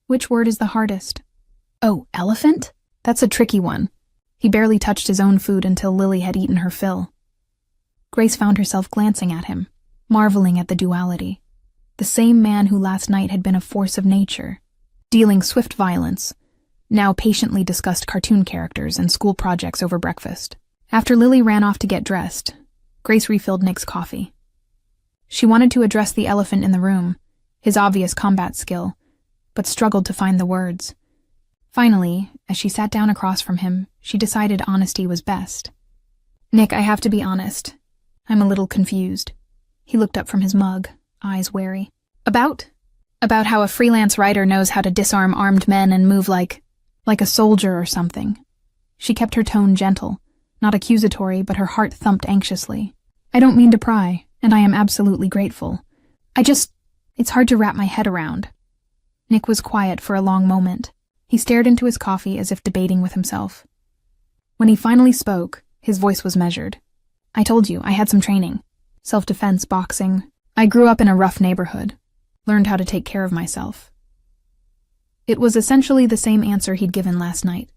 Which word is the hardest? Oh, elephant? That's a tricky one. He barely touched his own food until Lily had eaten her fill. Grace found herself glancing at him, marveling at the duality. The same man who last night had been a force of nature, dealing swift violence, now patiently discussed cartoon characters and school projects over breakfast. After Lily ran off to get dressed, Grace refilled Nick's coffee. She wanted to address the elephant in the room, his obvious combat skill, but struggled to find the words. Finally, as she sat down across from him, she decided honesty was best. Nick, I have to be honest. I'm a little confused. He looked up from his mug, eyes wary. About how a freelance writer knows how to disarm armed men and move like a soldier or something. She kept her tone gentle, not accusatory, but her heart thumped anxiously. I don't mean to pry, and I am absolutely grateful. It's hard to wrap my head around. Nick was quiet for a long moment. He stared into his coffee as if debating with himself. When he finally spoke, his voice was measured. I told you, I had some training. Self-defense, boxing. I grew up in a rough neighborhood. Learned how to take care of myself. It was essentially the same answer he'd given last night,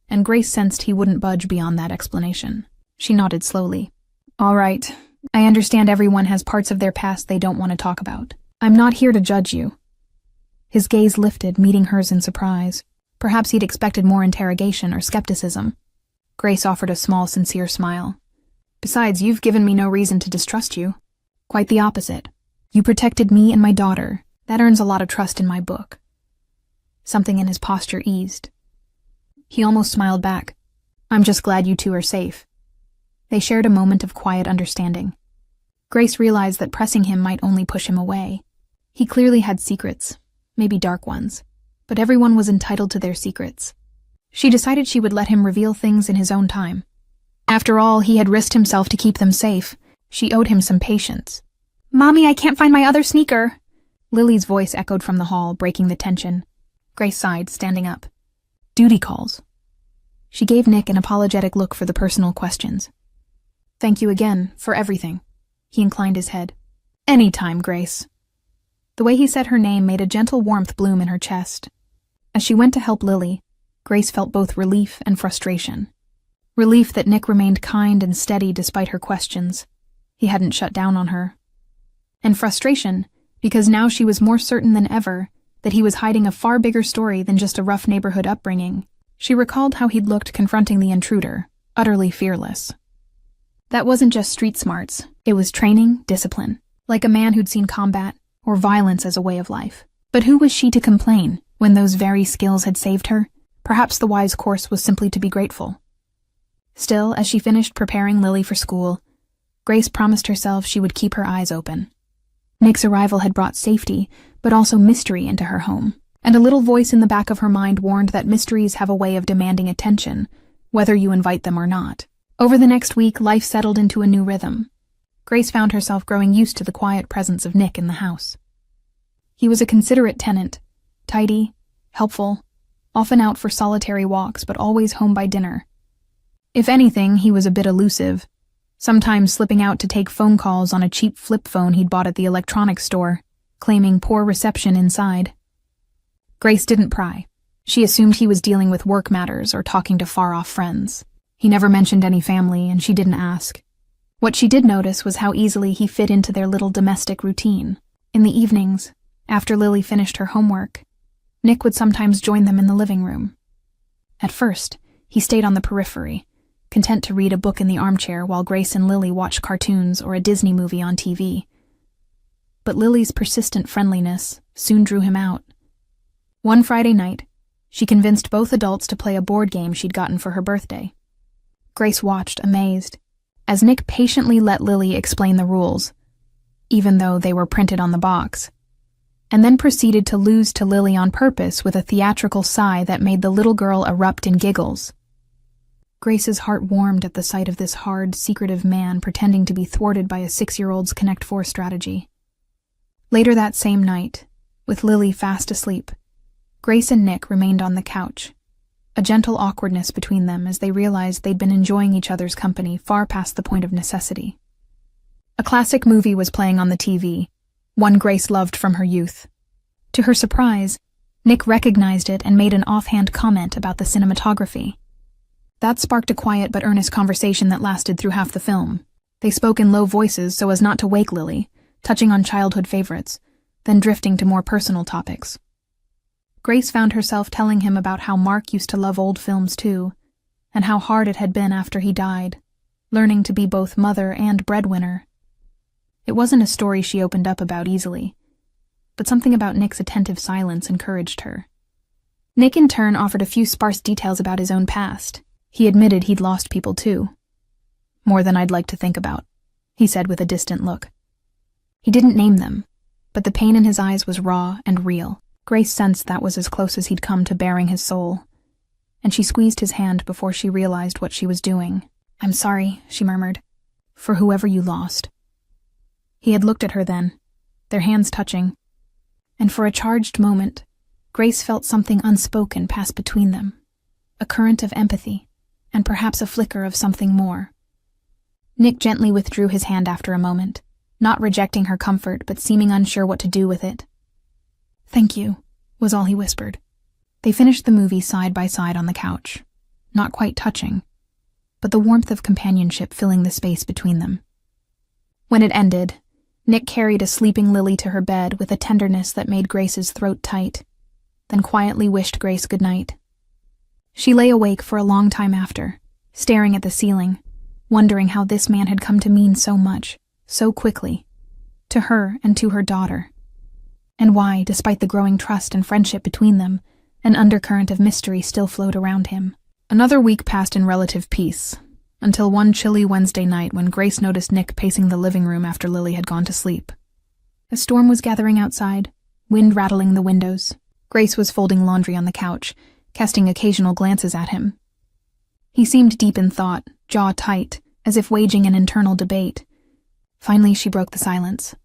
and Grace sensed he wouldn't budge beyond that explanation. She nodded slowly. All right, I understand everyone has parts of their past they don't want to talk about. I'm not here to judge you. His gaze lifted, meeting hers in surprise. Perhaps he'd expected more interrogation or skepticism. Grace offered a small, sincere smile. Besides, you've given me no reason to distrust you. Quite the opposite. You protected me and my daughter. That earns a lot of trust in my book. Something in his posture eased. He almost smiled back. I'm just glad you two are safe. They shared a moment of quiet understanding. Grace realized that pressing him might only push him away. He clearly had secrets, maybe dark ones, but everyone was entitled to their secrets. She decided she would let him reveal things in his own time. After all, he had risked himself to keep them safe. She owed him some patience. Mommy, I can't find my other sneaker. Lily's voice echoed from the hall, breaking the tension. Grace sighed, standing up. Duty calls. She gave Nick an apologetic look for the personal questions. Thank you again, for everything. He inclined his head. Anytime, Grace. The way he said her name made a gentle warmth bloom in her chest. As she went to help Lily, Grace felt both relief and frustration. Relief that Nick remained kind and steady despite her questions. He hadn't shut down on her. And frustration, because now she was more certain than ever that he was hiding a far bigger story than just a rough neighborhood upbringing. She recalled how he'd looked confronting the intruder, utterly fearless. That wasn't just street smarts, it was training, discipline, like a man who'd seen combat or violence as a way of life. But who was she to complain when those very skills had saved her? Perhaps the wise course was simply to be grateful. Still, as she finished preparing Lily for school, Grace promised herself she would keep her eyes open. Nick's arrival had brought safety, but also mystery into her home, and a little voice in the back of her mind warned that mysteries have a way of demanding attention, whether you invite them or not. Over the next week, life settled into a new rhythm. Grace found herself growing used to the quiet presence of Nick in the house. He was a considerate tenant, tidy, helpful, often out for solitary walks but always home by dinner. If anything, he was a bit elusive, sometimes slipping out to take phone calls on a cheap flip phone he'd bought at the electronics store, claiming poor reception inside. Grace didn't pry. She assumed he was dealing with work matters or talking to far-off friends. He never mentioned any family, and she didn't ask. What she did notice was how easily he fit into their little domestic routine. In the evenings, after Lily finished her homework, Nick would sometimes join them in the living room. At first, he stayed on the periphery, content to read a book in the armchair while Grace and Lily watched cartoons or a Disney movie on TV. But Lily's persistent friendliness soon drew him out. One Friday night, she convinced both adults to play a board game she'd gotten for her birthday. Grace watched, amazed, as Nick patiently let Lily explain the rules, even though they were printed on the box, and then proceeded to lose to Lily on purpose with a theatrical sigh that made the little girl erupt in giggles. Grace's heart warmed at the sight of this hard, secretive man pretending to be thwarted by a 6-year-old's Connect 4 strategy. Later that same night, with Lily fast asleep, Grace and Nick remained on the couch, a gentle awkwardness between them as they realized they'd been enjoying each other's company far past the point of necessity. A classic movie was playing on the TV, one Grace loved from her youth. To her surprise, Nick recognized it and made an offhand comment about the cinematography. That sparked a quiet but earnest conversation that lasted through half the film. They spoke in low voices so as not to wake Lily, touching on childhood favorites, then drifting to more personal topics. Grace found herself telling him about how Mark used to love old films too, and how hard it had been after he died, learning to be both mother and breadwinner. It wasn't a story she opened up about easily, but something about Nick's attentive silence encouraged her. Nick in turn offered a few sparse details about his own past. He admitted he'd lost people too. More than I'd like to think about, he said with a distant look. He didn't name them, but the pain in his eyes was raw and real. Grace sensed that was as close as he'd come to baring his soul, and she squeezed his hand before she realized what she was doing. "I'm sorry," she murmured, "for whoever you lost." He had looked at her then, their hands touching, and for a charged moment, Grace felt something unspoken pass between them, a current of empathy, and perhaps a flicker of something more. Nick gently withdrew his hand after a moment, not rejecting her comfort but seeming unsure what to do with it. "Thank you," was all he whispered. They finished the movie side by side on the couch, not quite touching, but the warmth of companionship filling the space between them. When it ended, Nick carried a sleeping Lily to her bed with a tenderness that made Grace's throat tight, then quietly wished Grace good night. She lay awake for a long time after, staring at the ceiling, wondering how this man had come to mean so much, so quickly, to her and to her daughter, and why, despite the growing trust and friendship between them, an undercurrent of mystery still flowed around him. Another week passed in relative peace, until one chilly Wednesday night when Grace noticed Nick pacing the living room after Lily had gone to sleep. A storm was gathering outside, wind rattling the windows. Grace was folding laundry on the couch, casting occasional glances at him. He seemed deep in thought, jaw tight, as if waging an internal debate. Finally, she broke the silence.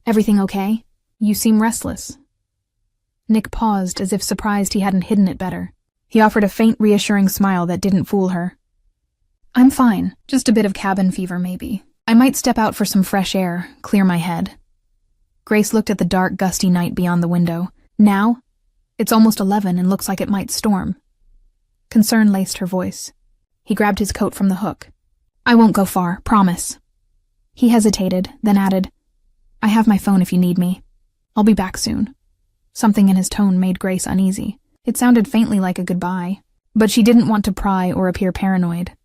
"Everything okay? You seem restless." Nick paused as if surprised he hadn't hidden it better. He offered a faint, reassuring smile that didn't fool her. "I'm fine, just a bit of cabin fever maybe. I might step out for some fresh air, clear my head." Grace looked at the dark, gusty night beyond the window. "Now? It's almost 11 and looks like it might storm." Concern laced her voice. He grabbed his coat from the hook. "I won't go far, promise." He hesitated, then added, "I have my phone if you need me. I'll be back soon." Something in his tone made Grace uneasy. It sounded faintly like a goodbye, but she didn't want to pry or appear paranoid.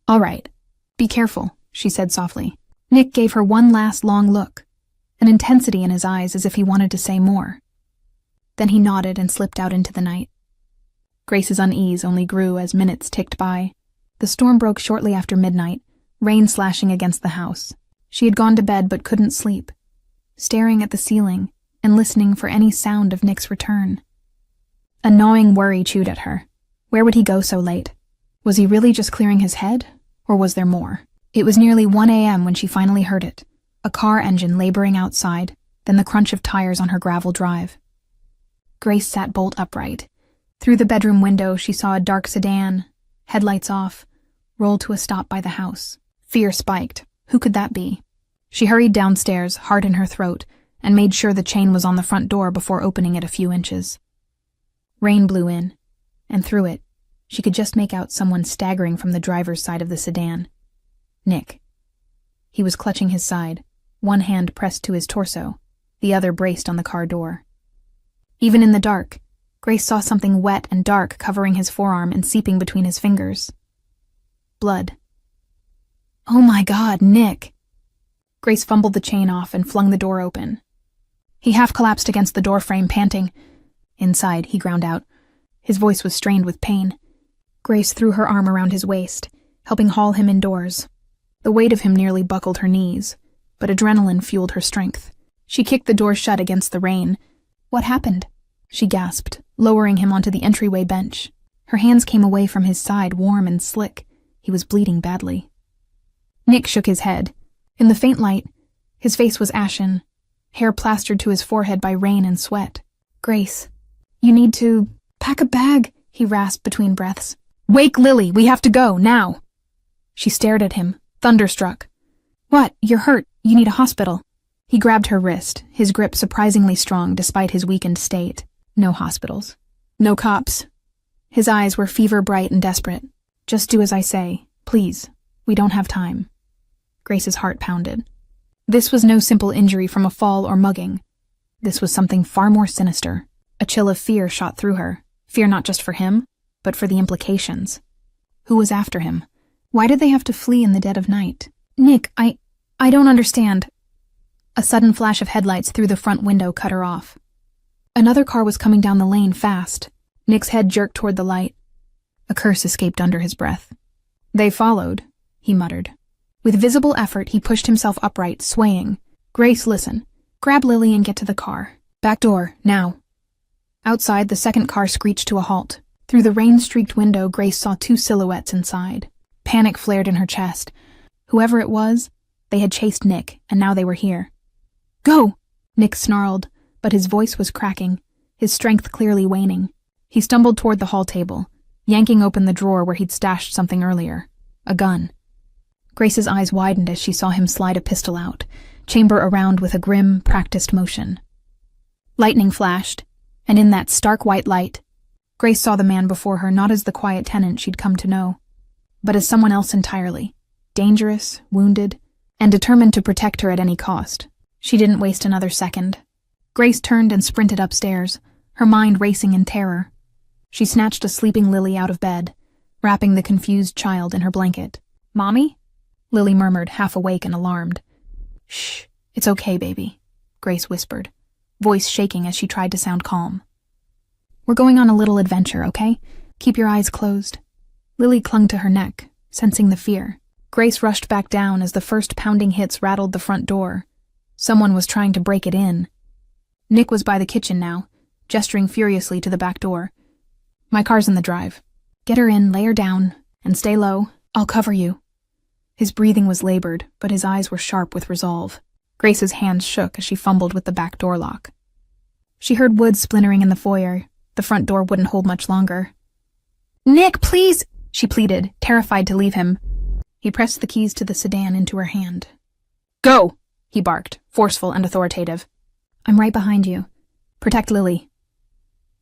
"All right. Be careful," she said softly. Nick gave her one last long look, an intensity in his eyes as if he wanted to say more. Then he nodded and slipped out into the night. Grace's unease only grew as minutes ticked by. The storm broke shortly after midnight, rain slashing against the house. She had gone to bed but couldn't sleep, staring at the ceiling and listening for any sound of Nick's return. A gnawing worry chewed at her. Where would he go so late? Was he really just clearing his head, or was there more? It was nearly 1 a.m. when she finally heard it, a car engine laboring outside, then the crunch of tires on her gravel drive. Grace sat bolt upright. Through the bedroom window, she saw a dark sedan, headlights off, roll to a stop by the house. Fear spiked. Who could that be? She hurried downstairs, heart in her throat, and made sure the chain was on the front door before opening it a few inches. Rain blew in, and through it, she could just make out someone staggering from the driver's side of the sedan. Nick. He was clutching his side, one hand pressed to his torso, the other braced on the car door. Even in the dark, Grace saw something wet and dark covering his forearm and seeping between his fingers. Blood. "Oh my God, Nick!" Grace fumbled the chain off and flung the door open. He half collapsed against the doorframe, panting. Inside, he ground out. His voice was strained with pain. Grace threw her arm around his waist, helping haul him indoors. The weight of him nearly buckled her knees, but adrenaline fueled her strength. She kicked the door shut against the rain. "What happened?" she gasped, lowering him onto the entryway bench. Her hands came away from his side, warm and slick. He was bleeding badly. Nick shook his head. In the faint light, his face was ashen, hair plastered to his forehead by rain and sweat. "Grace, you need to pack a bag," he rasped between breaths. "Wake Lily, we have to go, now." She stared at him, thunderstruck. "What? You're hurt. You need a hospital." He grabbed her wrist, his grip surprisingly strong despite his weakened state. "No hospitals," No cops. His eyes were fever-bright and desperate. Just do as I say, please. We don't have time. Grace's heart pounded. This was no simple injury from a fall or mugging. This was something far more sinister. A chill of fear shot through her. Fear not just for him, but for the implications. Who was after him? Why did they have to flee in the dead of night? Nick, I don't understand. A sudden flash of headlights through the front window cut her off. Another car was coming down the lane fast. Nick's head jerked toward the light. A curse escaped under his breath. They followed, he muttered. With visible effort, he pushed himself upright, swaying. Grace, listen. Grab Lily and get to the car. Back door, now. Outside, the second car screeched to a halt. Through the rain-streaked window, Grace saw two silhouettes inside. Panic flared in her chest. Whoever it was, they had chased Nick, and now they were here. Go! Nick snarled, but his voice was cracking, his strength clearly waning. He stumbled toward the hall table, yanking open the drawer where he'd stashed something earlier. A gun. Grace's eyes widened as she saw him slide a pistol out, chamber around with a grim, practiced motion. Lightning flashed, and in that stark white light, Grace saw the man before her not as the quiet tenant she'd come to know, but as someone else entirely, dangerous, wounded, and determined to protect her at any cost. She didn't waste another second. Grace turned and sprinted upstairs, her mind racing in terror. She snatched a sleeping Lily out of bed, wrapping the confused child in her blanket. Mommy? Lily murmured, half awake and alarmed. Shh, it's okay, baby, Grace whispered, voice shaking as she tried to sound calm. We're going on a little adventure, okay? Keep your eyes closed. Lily clung to her neck, sensing the fear. Grace rushed back down as the first pounding hits rattled the front door. Someone was trying to break it in. Nick was by the kitchen now, gesturing furiously to the back door. My car's in the drive. Get her in, lay her down, and stay low. I'll cover you. His breathing was labored, but his eyes were sharp with resolve. Grace's hands shook as she fumbled with the back door lock. She heard wood splintering in the foyer. The front door wouldn't hold much longer. Nick, please, she pleaded, terrified to leave him. He pressed the keys to the sedan into her hand. Go, he barked, forceful and authoritative. I'm right behind you. Protect Lily.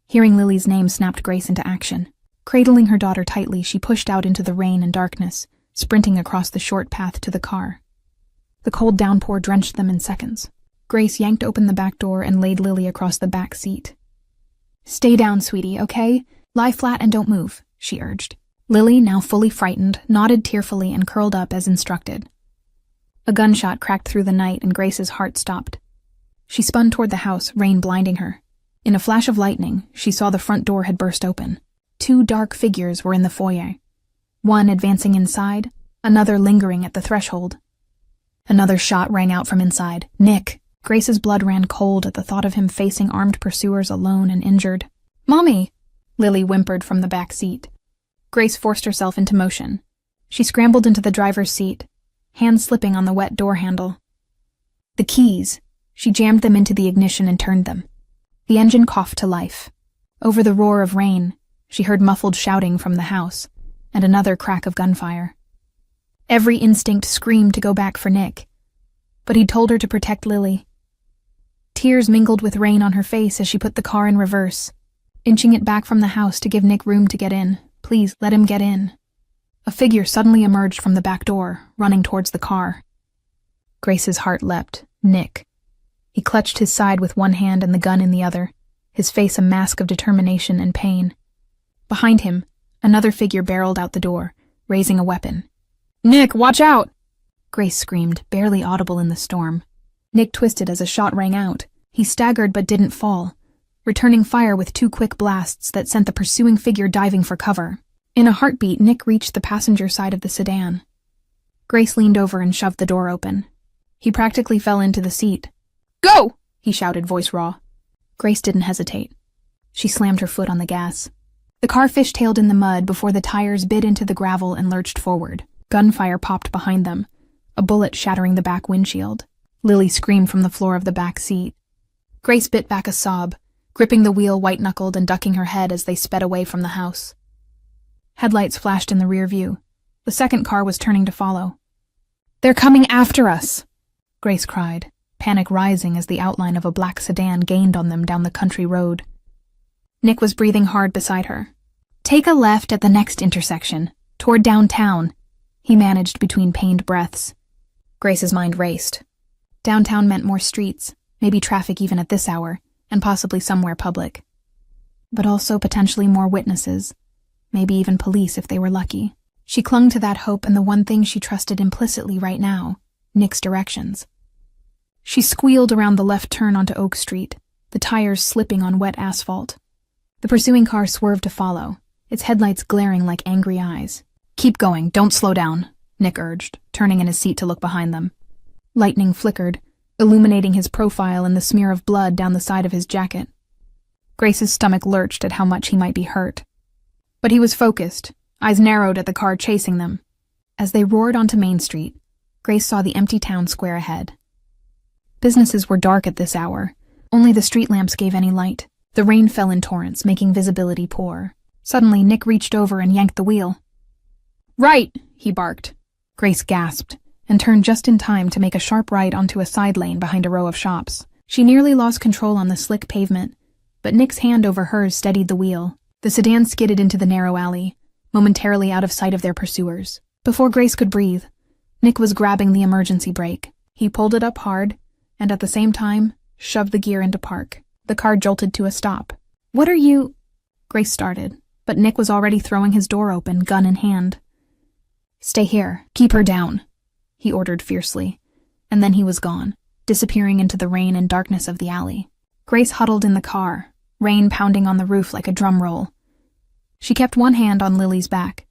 Hearing Lily's name snapped Grace into action. Cradling her daughter tightly, she pushed out into the rain and darkness, sprinting across the short path to the car. The cold downpour drenched them in seconds. Grace yanked open the back door and laid Lily across the back seat. Stay down, sweetie, okay? Lie flat and don't move, she urged. Lily, now fully frightened, nodded tearfully and curled up as instructed. A gunshot cracked through the night and Grace's heart stopped. She spun toward the house, rain blinding her. In a flash of lightning, she saw the front door had burst open. Two dark figures were in the foyer. One advancing inside, another lingering at the threshold. Another shot rang out from inside. Nick! Grace's blood ran cold at the thought of him facing armed pursuers alone and injured. Mommy! Lily whimpered from the back seat. Grace forced herself into motion. She scrambled into the driver's seat, hands slipping on the wet door handle. The keys! She jammed them into the ignition and turned them. The engine coughed to life. Over the roar of rain, she heard muffled shouting from the house, and another crack of gunfire. Every instinct screamed to go back for Nick, but he'd told her to protect Lily. Tears mingled with rain on her face as she put the car in reverse, inching it back from the house to give Nick room to get in. Please, let him get in. A figure suddenly emerged from the back door, running towards the car. Grace's heart leapt. Nick. He clutched his side with one hand and the gun in the other, his face a mask of determination and pain. Behind him, another figure barreled out the door, raising a weapon. Nick, watch out! Grace screamed, barely audible in the storm. Nick twisted as a shot rang out. He staggered but didn't fall, returning fire with two quick blasts that sent the pursuing figure diving for cover. In a heartbeat, Nick reached the passenger side of the sedan. Grace leaned over and shoved the door open. He practically fell into the seat. Go! He shouted, voice raw. Grace didn't hesitate. She slammed her foot on the gas. The car fishtailed in the mud before the tires bit into the gravel and lurched forward. Gunfire popped behind them, a bullet shattering the back windshield. Lily screamed from the floor of the back seat. Grace bit back a sob, gripping the wheel white-knuckled and ducking her head as they sped away from the house. Headlights flashed in the rear view. The second car was turning to follow. They're coming after us! Grace cried, panic rising as the outline of a black sedan gained on them down the country road. Nick was breathing hard beside her. "Take a left at the next intersection, toward downtown," he managed between pained breaths. Grace's mind raced. Downtown meant more streets, maybe traffic even at this hour, and possibly somewhere public. But also potentially more witnesses, maybe even police if they were lucky. She clung to that hope and the one thing she trusted implicitly right now, Nick's directions. She squealed around the left turn onto Oak Street, the tires slipping on wet asphalt. The pursuing car swerved to follow, its headlights glaring like angry eyes. "Keep going, don't slow down," Nick urged, turning in his seat to look behind them. Lightning flickered, illuminating his profile and the smear of blood down the side of his jacket. Grace's stomach lurched at how much he might be hurt. But he was focused, eyes narrowed at the car chasing them. As they roared onto Main Street, Grace saw the empty town square ahead. Businesses were dark at this hour. Only the street lamps gave any light. The rain fell in torrents, making visibility poor. Suddenly, Nick reached over and yanked the wheel. "Right!" he barked. Grace gasped, and turned just in time to make a sharp right onto a side lane behind a row of shops. She nearly lost control on the slick pavement, but Nick's hand over hers steadied the wheel. The sedan skidded into the narrow alley, momentarily out of sight of their pursuers. Before Grace could breathe, Nick was grabbing the emergency brake. He pulled it up hard, and at the same time, shoved the gear into park. The car jolted to a stop. "What are you—" Grace started, but Nick was already throwing his door open, gun in hand. "Stay here. Keep her down," he ordered fiercely, and then he was gone, disappearing into the rain and darkness of the alley. Grace huddled in the car, rain pounding on the roof like a drum roll. She kept one hand on Lily's back,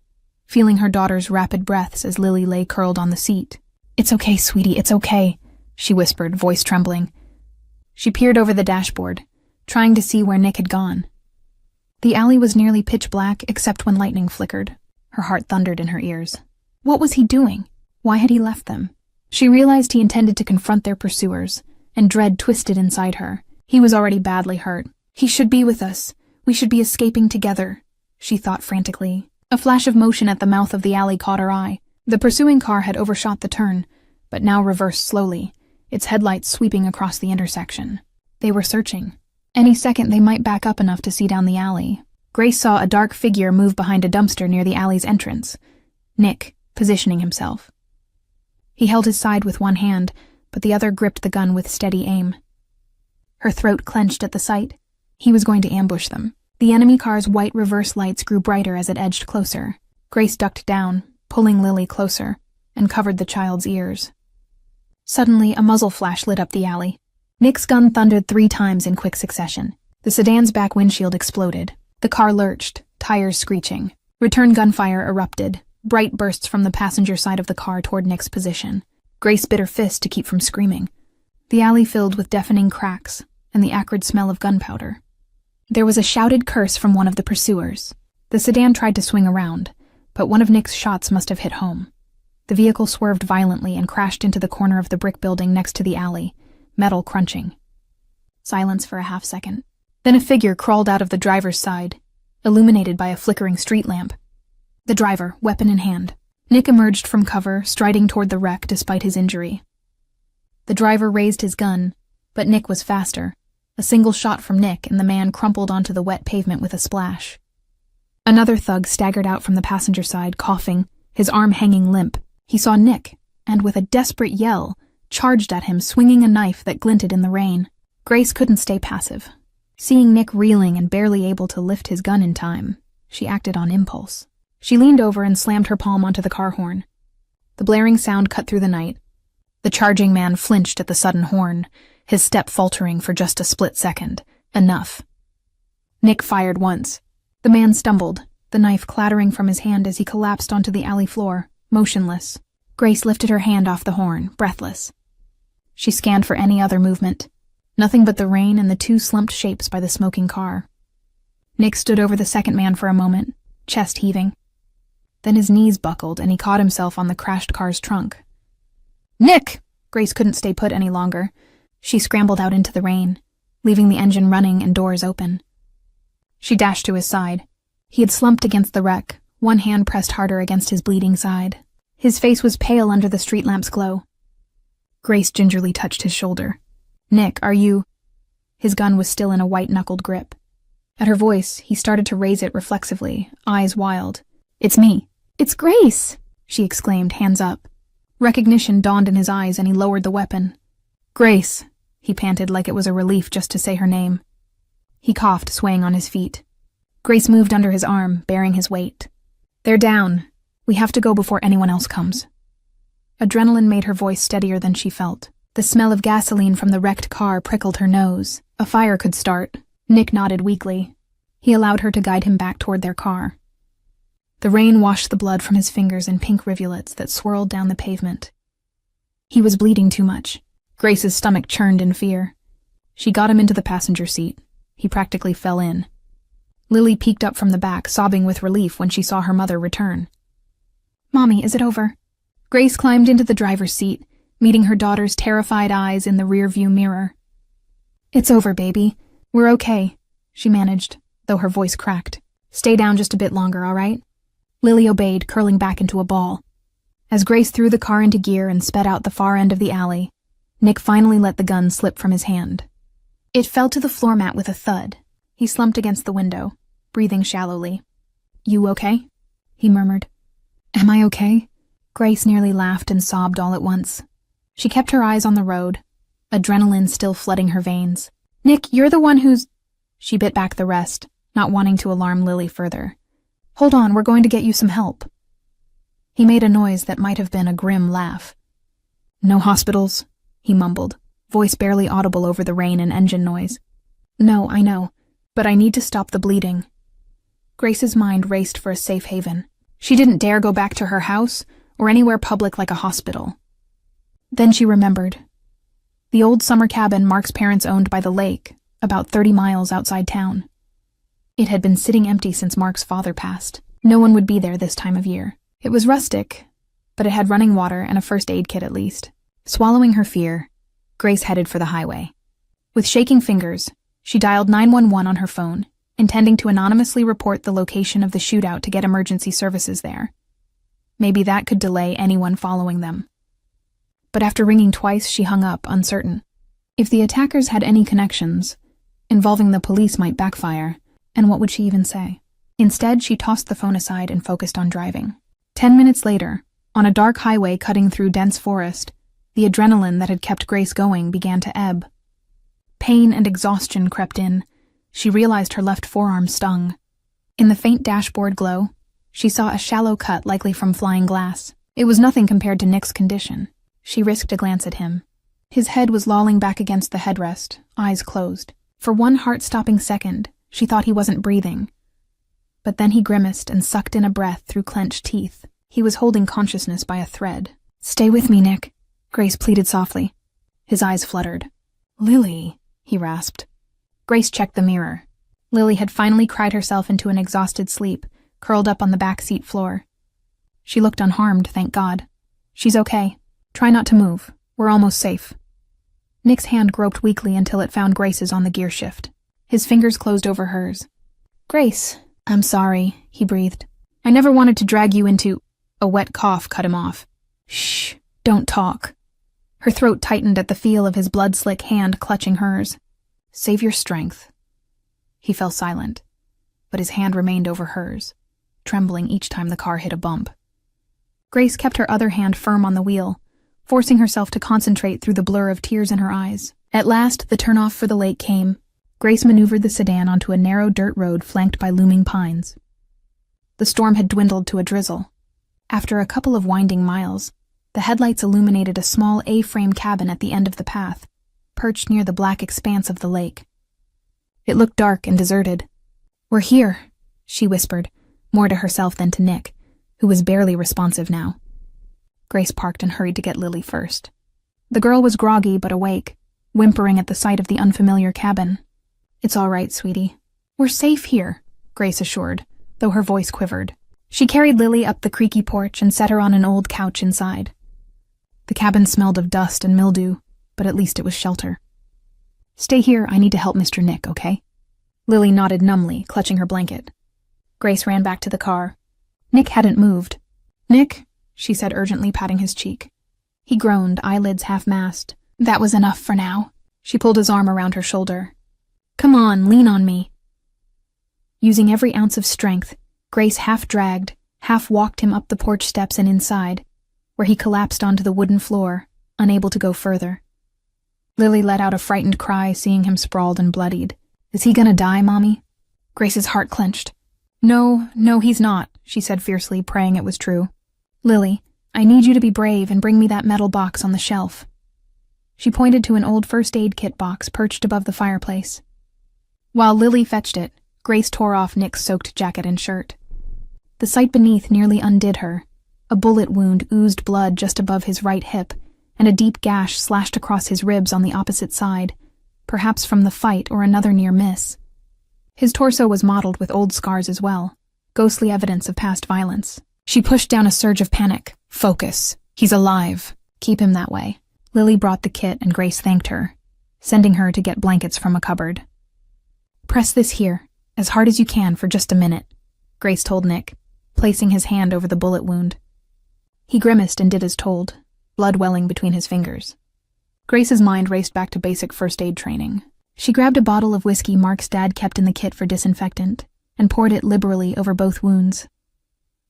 feeling her daughter's rapid breaths as Lily lay curled on the seat. "It's okay, sweetie, it's okay," she whispered, voice trembling. She peered over the dashboard, trying to see where Nick had gone. The alley was nearly pitch black except when lightning flickered. Her heart thundered in her ears. What was he doing? Why had he left them? She realized he intended to confront their pursuers, and dread twisted inside her. He was already badly hurt. "He should be with us. We should be escaping together," she thought frantically. A flash of motion at the mouth of the alley caught her eye. The pursuing car had overshot the turn, but now reversed slowly, its headlights sweeping across the intersection. They were searching. Any second they might back up enough to see down the alley. Grace saw a dark figure move behind a dumpster near the alley's entrance. Nick, positioning himself. He held his side with one hand, but the other gripped the gun with steady aim. Her throat clenched at the sight. He was going to ambush them. The enemy car's white reverse lights grew brighter as it edged closer. Grace ducked down, pulling Lily closer, and covered the child's ears. Suddenly, a muzzle flash lit up the alley. Nick's gun thundered 3 times in quick succession. The sedan's back windshield exploded. The car lurched, tires screeching. Return gunfire erupted, bright bursts from the passenger side of the car toward Nick's position. Grace bit her fist to keep from screaming. The alley filled with deafening cracks and the acrid smell of gunpowder. There was a shouted curse from one of the pursuers. The sedan tried to swing around, but one of Nick's shots must have hit home. The vehicle swerved violently and crashed into the corner of the brick building next to the alley, metal crunching. Silence for a half-second. Then a figure crawled out of the driver's side, illuminated by a flickering street lamp. The driver, weapon in hand. Nick emerged from cover, striding toward the wreck despite his injury. The driver raised his gun, but Nick was faster. A single shot from Nick, and the man crumpled onto the wet pavement with a splash. Another thug staggered out from the passenger side, coughing, his arm hanging limp. He saw Nick, and with a desperate yell, charged at him, swinging a knife that glinted in the rain. Grace couldn't stay passive. Seeing Nick reeling and barely able to lift his gun in time, she acted on impulse. She leaned over and slammed her palm onto the car horn. The blaring sound cut through the night. The charging man flinched at the sudden horn, his step faltering for just a split second. Enough. Nick fired once. The man stumbled, the knife clattering from his hand as he collapsed onto the alley floor, motionless. Grace lifted her hand off the horn, breathless. She scanned for any other movement. Nothing but the rain and the 2 slumped shapes by the smoking car. Nick stood over the second man for a moment, chest heaving. Then his knees buckled and he caught himself on the crashed car's trunk. "Nick!" Grace couldn't stay put any longer. She scrambled out into the rain, leaving the engine running and doors open. She dashed to his side. He had slumped against the wreck, one hand pressed harder against his bleeding side. His face was pale under the street lamp's glow. Grace gingerly touched his shoulder. "Nick, are you—" His gun was still in a white-knuckled grip. At her voice, he started to raise it reflexively, eyes wild. "It's me." "It's Grace!" she exclaimed, hands up. Recognition dawned in his eyes and he lowered the weapon. "Grace," he panted like it was a relief just to say her name. He coughed, swaying on his feet. Grace moved under his arm, bearing his weight. "They're down. We have to go before anyone else comes." Adrenaline made her voice steadier than she felt. The smell of gasoline from the wrecked car prickled her nose. A fire could start. Nick nodded weakly. He allowed her to guide him back toward their car. The rain washed the blood from his fingers in pink rivulets that swirled down the pavement. He was bleeding too much. Grace's stomach churned in fear. She got him into the passenger seat. He practically fell in. Lily peeked up from the back, sobbing with relief when she saw her mother return. "Mommy, is it over?" Grace climbed into the driver's seat, meeting her daughter's terrified eyes in the rearview mirror. "It's over, baby. We're okay," she managed, though her voice cracked. "Stay down just a bit longer, all right?" Lily obeyed, curling back into a ball. As Grace threw the car into gear and sped out the far end of the alley, Nick finally let the gun slip from his hand. It fell to the floor mat with a thud. He slumped against the window, breathing shallowly. "You okay?" he murmured. "Am I okay?" Grace nearly laughed and sobbed all at once. She kept her eyes on the road, adrenaline still flooding her veins. "Nick, you're the one who's—" She bit back the rest, not wanting to alarm Lily further. "Hold on, we're going to get you some help." He made a noise that might have been a grim laugh. "No hospitals?" he mumbled, voice barely audible over the rain and engine noise. "No, I know, but I need to stop the bleeding." Grace's mind raced for a safe haven. She didn't dare go back to her house or anywhere public like a hospital. Then she remembered. The old summer cabin Mark's parents owned by the lake, about 30 miles outside town. It had been sitting empty since Mark's father passed. No one would be there this time of year. It was rustic, but it had running water and a first aid kit at least. Swallowing her fear, Grace headed for the highway. With shaking fingers, she dialed 911 on her phone, intending to anonymously report the location of the shootout to get emergency services there. Maybe that could delay anyone following them. But after ringing twice, she hung up, uncertain. If the attackers had any connections, involving the police might backfire, and what would she even say? Instead, she tossed the phone aside and focused on driving. 10 minutes later, on a dark highway cutting through dense forest, the adrenaline that had kept Grace going began to ebb. Pain and exhaustion crept in. She realized her left forearm stung. In the faint dashboard glow, she saw a shallow cut likely from flying glass. It was nothing compared to Nick's condition. She risked a glance at him. His head was lolling back against the headrest, eyes closed. For one heart-stopping second, she thought he wasn't breathing. But then he grimaced and sucked in a breath through clenched teeth. He was holding consciousness by a thread. "Stay with me, Nick," Grace pleaded softly. His eyes fluttered. "Lily," he rasped. Grace checked the mirror. Lily had finally cried herself into an exhausted sleep, curled up on the back seat floor. She looked unharmed, thank God. "She's okay. Try not to move. We're almost safe." Nick's hand groped weakly until it found Grace's on the gear shift. His fingers closed over hers. "Grace, I'm sorry," he breathed. "I never wanted to drag you into—" A wet cough cut him off. "Shh, don't talk." Her throat tightened at the feel of his blood-slick hand clutching hers. "Save your strength." He fell silent, but his hand remained over hers, trembling each time the car hit a bump. Grace kept her other hand firm on the wheel, forcing herself to concentrate through the blur of tears in her eyes. At last, the turnoff for the lake came. Grace maneuvered the sedan onto a narrow dirt road flanked by looming pines. The storm had dwindled to a drizzle. After a couple of winding miles, the headlights illuminated a small A-frame cabin at the end of the path, perched near the black expanse of the lake. It looked dark and deserted. "We're here," she whispered, more to herself than to Nick, who was barely responsive now. Grace parked and hurried to get Lily first. The girl was groggy but awake, whimpering at the sight of the unfamiliar cabin. "It's all right, sweetie. We're safe here," Grace assured, though her voice quivered. She carried Lily up the creaky porch and set her on an old couch inside. The cabin smelled of dust and mildew, but at least it was shelter. "Stay here, I need to help Mr. Nick, okay?" Lily nodded numbly, clutching her blanket. Grace ran back to the car. Nick hadn't moved. "Nick," she said urgently, patting his cheek. He groaned, eyelids half-masked. "That was enough for now." She pulled his arm around her shoulder. "Come on, lean on me." Using every ounce of strength, Grace half dragged, half walked him up the porch steps and inside, where he collapsed onto the wooden floor, unable to go further. Lily let out a frightened cry, seeing him sprawled and bloodied. "Is he gonna die, Mommy?" Grace's heart clenched. No, he's not," she said fiercely, praying it was true. "Lily, I need you to be brave and bring me that metal box on the shelf." She pointed to an old first aid kit box perched above the fireplace. While Lily fetched it, Grace tore off Nick's soaked jacket and shirt. The sight beneath nearly undid her. A bullet wound oozed blood just above his right hip, and a deep gash slashed across his ribs on the opposite side, perhaps from the fight or another near miss. His torso was mottled with old scars as well, ghostly evidence of past violence. She pushed down a surge of panic. "Focus. He's alive. Keep him that way." Lily brought the kit and Grace thanked her, sending her to get blankets from a cupboard. "Press this here, as hard as you can for just a minute," Grace told Nick, placing his hand over the bullet wound. He grimaced and did as told, blood welling between his fingers. Grace's mind raced back to basic first aid training. She grabbed a bottle of whiskey Mark's dad kept in the kit for disinfectant and poured it liberally over both wounds.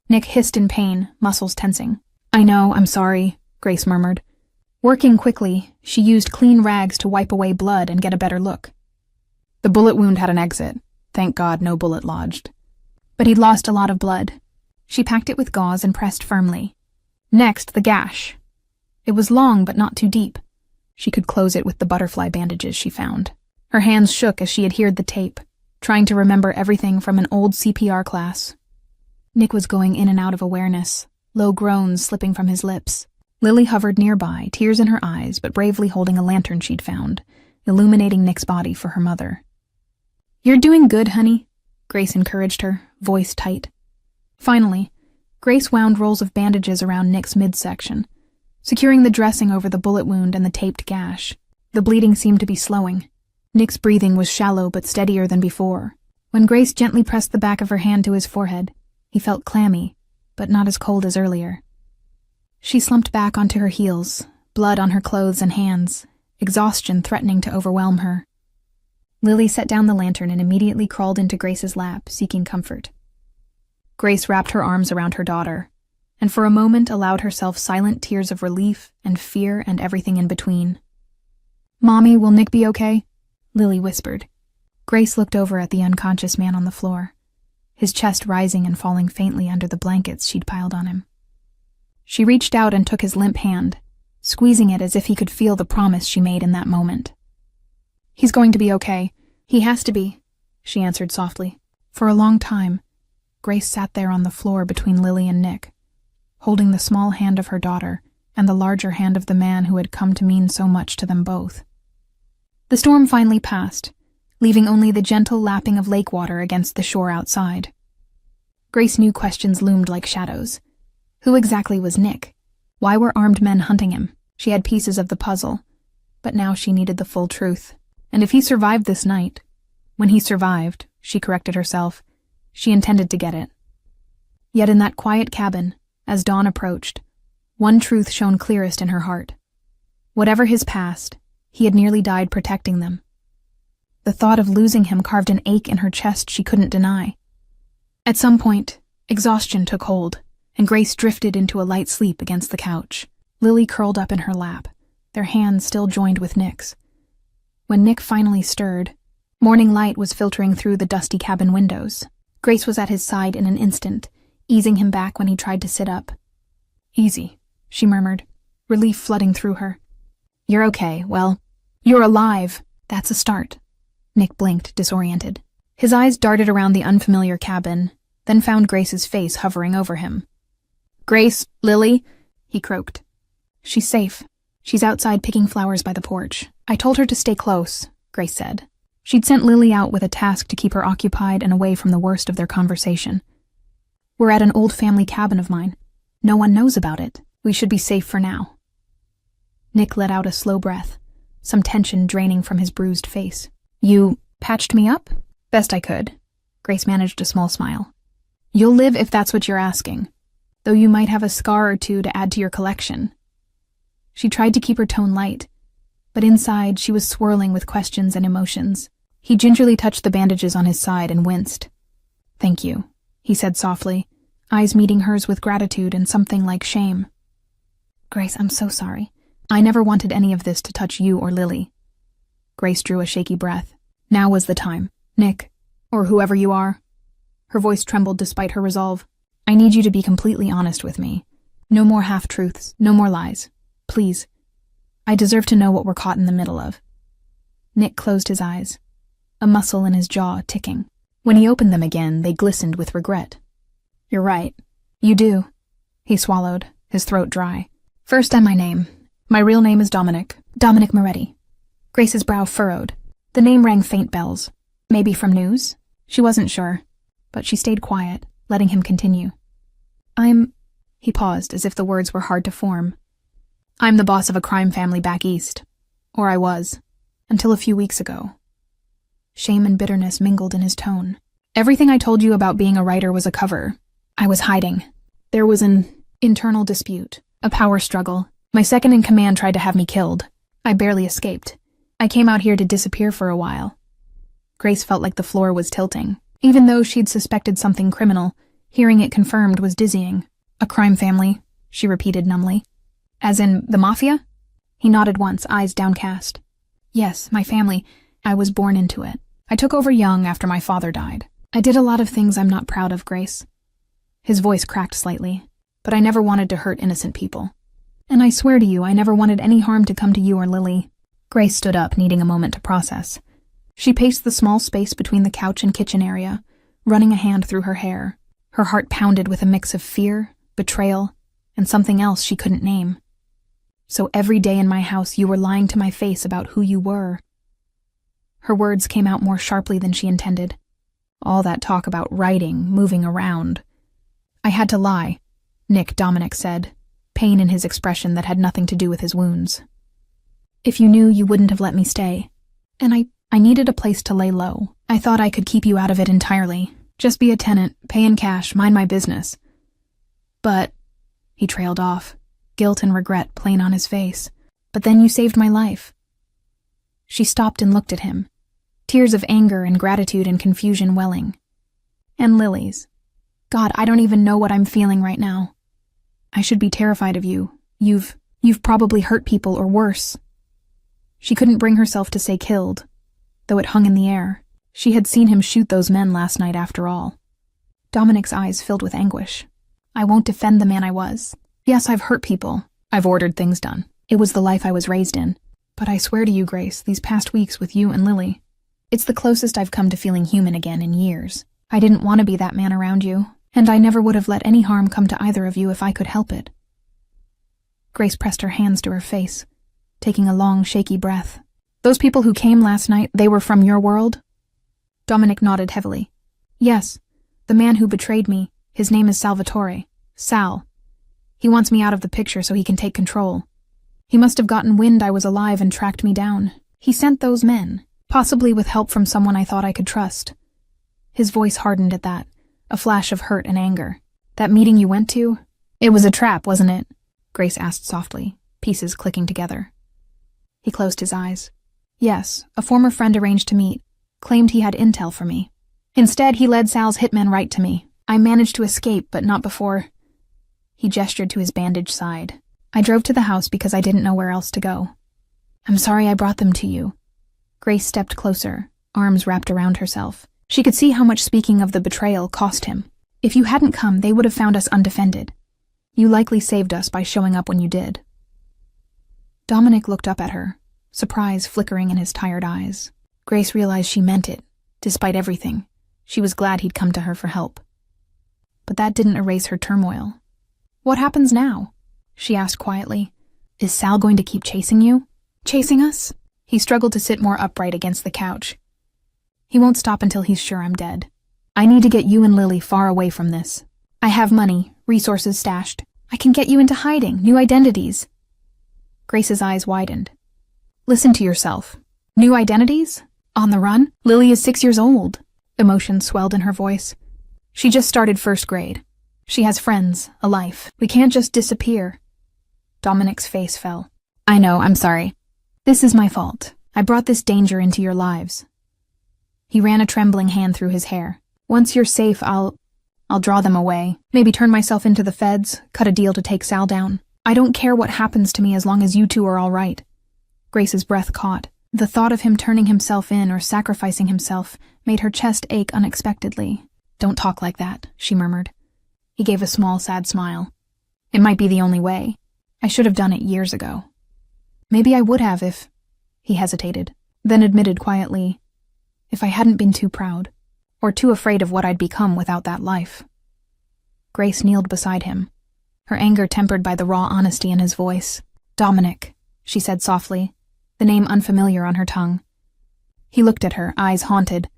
Nick hissed in pain, muscles tensing. "I know, I'm sorry," Grace murmured. Working quickly, she used clean rags to wipe away blood and get a better look. The bullet wound had an exit. Thank God no bullet lodged. But he'd lost a lot of blood. She packed it with gauze and pressed firmly. Next, the gash. It was long but not too deep. She could close it with the butterfly bandages she found. Her hands shook as she adhered the tape, trying to remember everything from an old CPR class. Nick was going in and out of awareness, low groans slipping from his lips. Lily hovered nearby, tears in her eyes, but bravely holding a lantern she'd found, illuminating Nick's body for her mother. "You're doing good, honey," Grace encouraged her, voice tight. Finally, Grace wound rolls of bandages around Nick's midsection, securing the dressing over the bullet wound and the taped gash. The bleeding seemed to be slowing. Nick's breathing was shallow but steadier than before. When Grace gently pressed the back of her hand to his forehead, he felt clammy, but not as cold as earlier. She slumped back onto her heels, blood on her clothes and hands, exhaustion threatening to overwhelm her. Lily set down the lantern and immediately crawled into Grace's lap, seeking comfort. Grace wrapped her arms around her daughter, and for a moment allowed herself silent tears of relief and fear and everything in between. "Mommy, will Nick be okay?" Lily whispered. Grace looked over at the unconscious man on the floor, his chest rising and falling faintly under the blankets she'd piled on him. She reached out and took his limp hand, squeezing it as if he could feel the promise she made in that moment. "He's going to be okay. He has to be," she answered softly. For a long time, Grace sat there on the floor between Lily and Nick, holding the small hand of her daughter and the larger hand of the man who had come to mean so much to them both. The storm finally passed, leaving only the gentle lapping of lake water against the shore outside. Grace knew questions loomed like shadows. Who exactly was Nick? Why were armed men hunting him? She had pieces of the puzzle, but now she needed the full truth. And if he survived this night, when he survived, she corrected herself, she intended to get it. Yet in that quiet cabin, as dawn approached, one truth shone clearest in her heart. Whatever his past, he had nearly died protecting them. The thought of losing him carved an ache in her chest she couldn't deny. At some point, exhaustion took hold, and Grace drifted into a light sleep against the couch. Lily curled up in her lap, their hands still joined with Nick's. When Nick finally stirred, morning light was filtering through the dusty cabin windows. Grace was at his side in an instant, easing him back when he tried to sit up. "Easy," she murmured, relief flooding through her. "You're okay. Well, you're alive. That's a start." Nick blinked, disoriented. His eyes darted around the unfamiliar cabin, then found Grace's face hovering over him. "Grace, Lily," he croaked. "She's safe. She's outside picking flowers by the porch. I told her to stay close," Grace said. She'd sent Lily out with a task to keep her occupied and away from the worst of their conversation. "We're at an old family cabin of mine. No one knows about it. We should be safe for now." Nick let out a slow breath, some tension draining from his bruised face. "You patched me up?" "Best I could." Grace managed a small smile. "You'll live if that's what you're asking, though you might have a scar or two to add to your collection." She tried to keep her tone light, but inside she was swirling with questions and emotions. He gingerly touched the bandages on his side and winced. Thank you, he said softly, eyes meeting hers with gratitude and something like shame. Grace, I'm so sorry. I never wanted any of this to touch you or Lily. Grace drew a shaky breath. Now was the time. Nick, or whoever you are. Her voice trembled despite her resolve. I need you to be completely honest with me. No more half-truths, no more lies. Please. I deserve to know what we're caught in the middle of. Nick closed his eyes, a muscle in his jaw ticking. When he opened them again, they glistened with regret. You're right. You do. He swallowed, his throat dry. First, and my name. My real name is Dominic Moretti. Grace's brow furrowed. The name rang faint bells. Maybe from news? She wasn't sure, but she stayed quiet, letting him continue. He paused, as if the words were hard to form. I'm the boss of a crime family back east. Or I was. Until a few weeks ago. Shame and bitterness mingled in his tone. Everything I told you about being a writer was a cover. I was hiding. There was an internal dispute, a power struggle. My second-in-command tried to have me killed. I barely escaped. I came out here to disappear for a while. Grace felt like the floor was tilting. Even though she'd suspected something criminal, hearing it confirmed was dizzying. A crime family, she repeated numbly. As in, the Mafia? He nodded once, eyes downcast. Yes, my family. I was born into it. I took over young after my father died. I did a lot of things I'm not proud of, Grace. His voice cracked slightly. But I never wanted to hurt innocent people. And I swear to you, I never wanted any harm to come to you or Lily. Grace stood up, needing a moment to process. She paced the small space between the couch and kitchen area, running a hand through her hair. Her heart pounded with a mix of fear, betrayal, and something else she couldn't name. So every day in my house you were lying to my face about who you were. Her words came out more sharply than she intended. All that talk about writing, moving around. I had to lie, Dominic said, pain in his expression that had nothing to do with his wounds. If you knew, you wouldn't have let me stay. And I needed a place to lay low. I thought I could keep you out of it entirely. Just be a tenant, pay in cash, mind my business. But, he trailed off, guilt and regret plain on his face. But then you saved my life. She stopped and looked at him, tears of anger and gratitude and confusion welling. And Lily's. God, I don't even know what I'm feeling right now. I should be terrified of you. You've probably hurt people or worse. She couldn't bring herself to say killed, though it hung in the air. She had seen him shoot those men last night after all. Dominic's eyes filled with anguish. I won't defend the man I was. Yes, I've hurt people. I've ordered things done. It was the life I was raised in. But I swear to you, Grace, these past weeks with you and Lily, it's the closest I've come to feeling human again in years. I didn't want to be that man around you, and I never would have let any harm come to either of you if I could help it. Grace pressed her hands to her face, taking a long, shaky breath. Those people who came last night, they were from your world? Dominic nodded heavily. Yes, the man who betrayed me, his name is Salvatore. Sal. He wants me out of the picture so he can take control. He must have gotten wind I was alive and tracked me down. He sent those men, possibly with help from someone I thought I could trust. His voice hardened at that, a flash of hurt and anger. That meeting you went to? It was a trap, wasn't it? Grace asked softly, pieces clicking together. He closed his eyes. Yes, a former friend arranged to meet, claimed he had intel for me. Instead, he led Sal's hitmen right to me. I managed to escape, but not before. He gestured to his bandaged side. I drove to the house because I didn't know where else to go. I'm sorry I brought them to you. Grace stepped closer, arms wrapped around herself. She could see how much speaking of the betrayal cost him. If you hadn't come, they would have found us undefended. You likely saved us by showing up when you did. Dominic looked up at her, surprise flickering in his tired eyes. Grace realized she meant it, despite everything. She was glad he'd come to her for help. But that didn't erase her turmoil. What happens now? She asked quietly. Is Sal going to keep chasing you? Chasing us? He struggled to sit more upright against the couch. He won't stop until he's sure I'm dead. I need to get you and Lily far away from this. I have money, resources stashed. I can get you into hiding, new identities. Grace's eyes widened. Listen to yourself. New identities? On the run? Lily is 6 years old. Emotion swelled in her voice. She just started first grade. She has friends, a life. We can't just disappear. Dominic's face fell. I know, I'm sorry. This is my fault. I brought this danger into your lives. He ran a trembling hand through his hair. Once you're safe, I'll draw them away. Maybe turn myself into the feds, cut a deal to take Sal down. I don't care what happens to me as long as you two are all right." Grace's breath caught. The thought of him turning himself in or sacrificing himself made her chest ache unexpectedly. "Don't talk like that," she murmured. He gave a small, sad smile. "It might be the only way. I should have done it years ago. Maybe I would have if—" He hesitated, then admitted quietly, "if I hadn't been too proud, or too afraid of what I'd become without that life." Grace kneeled beside him, her anger tempered by the raw honesty in his voice. "Dominic," she said softly, the name unfamiliar on her tongue. He looked at her, eyes haunted.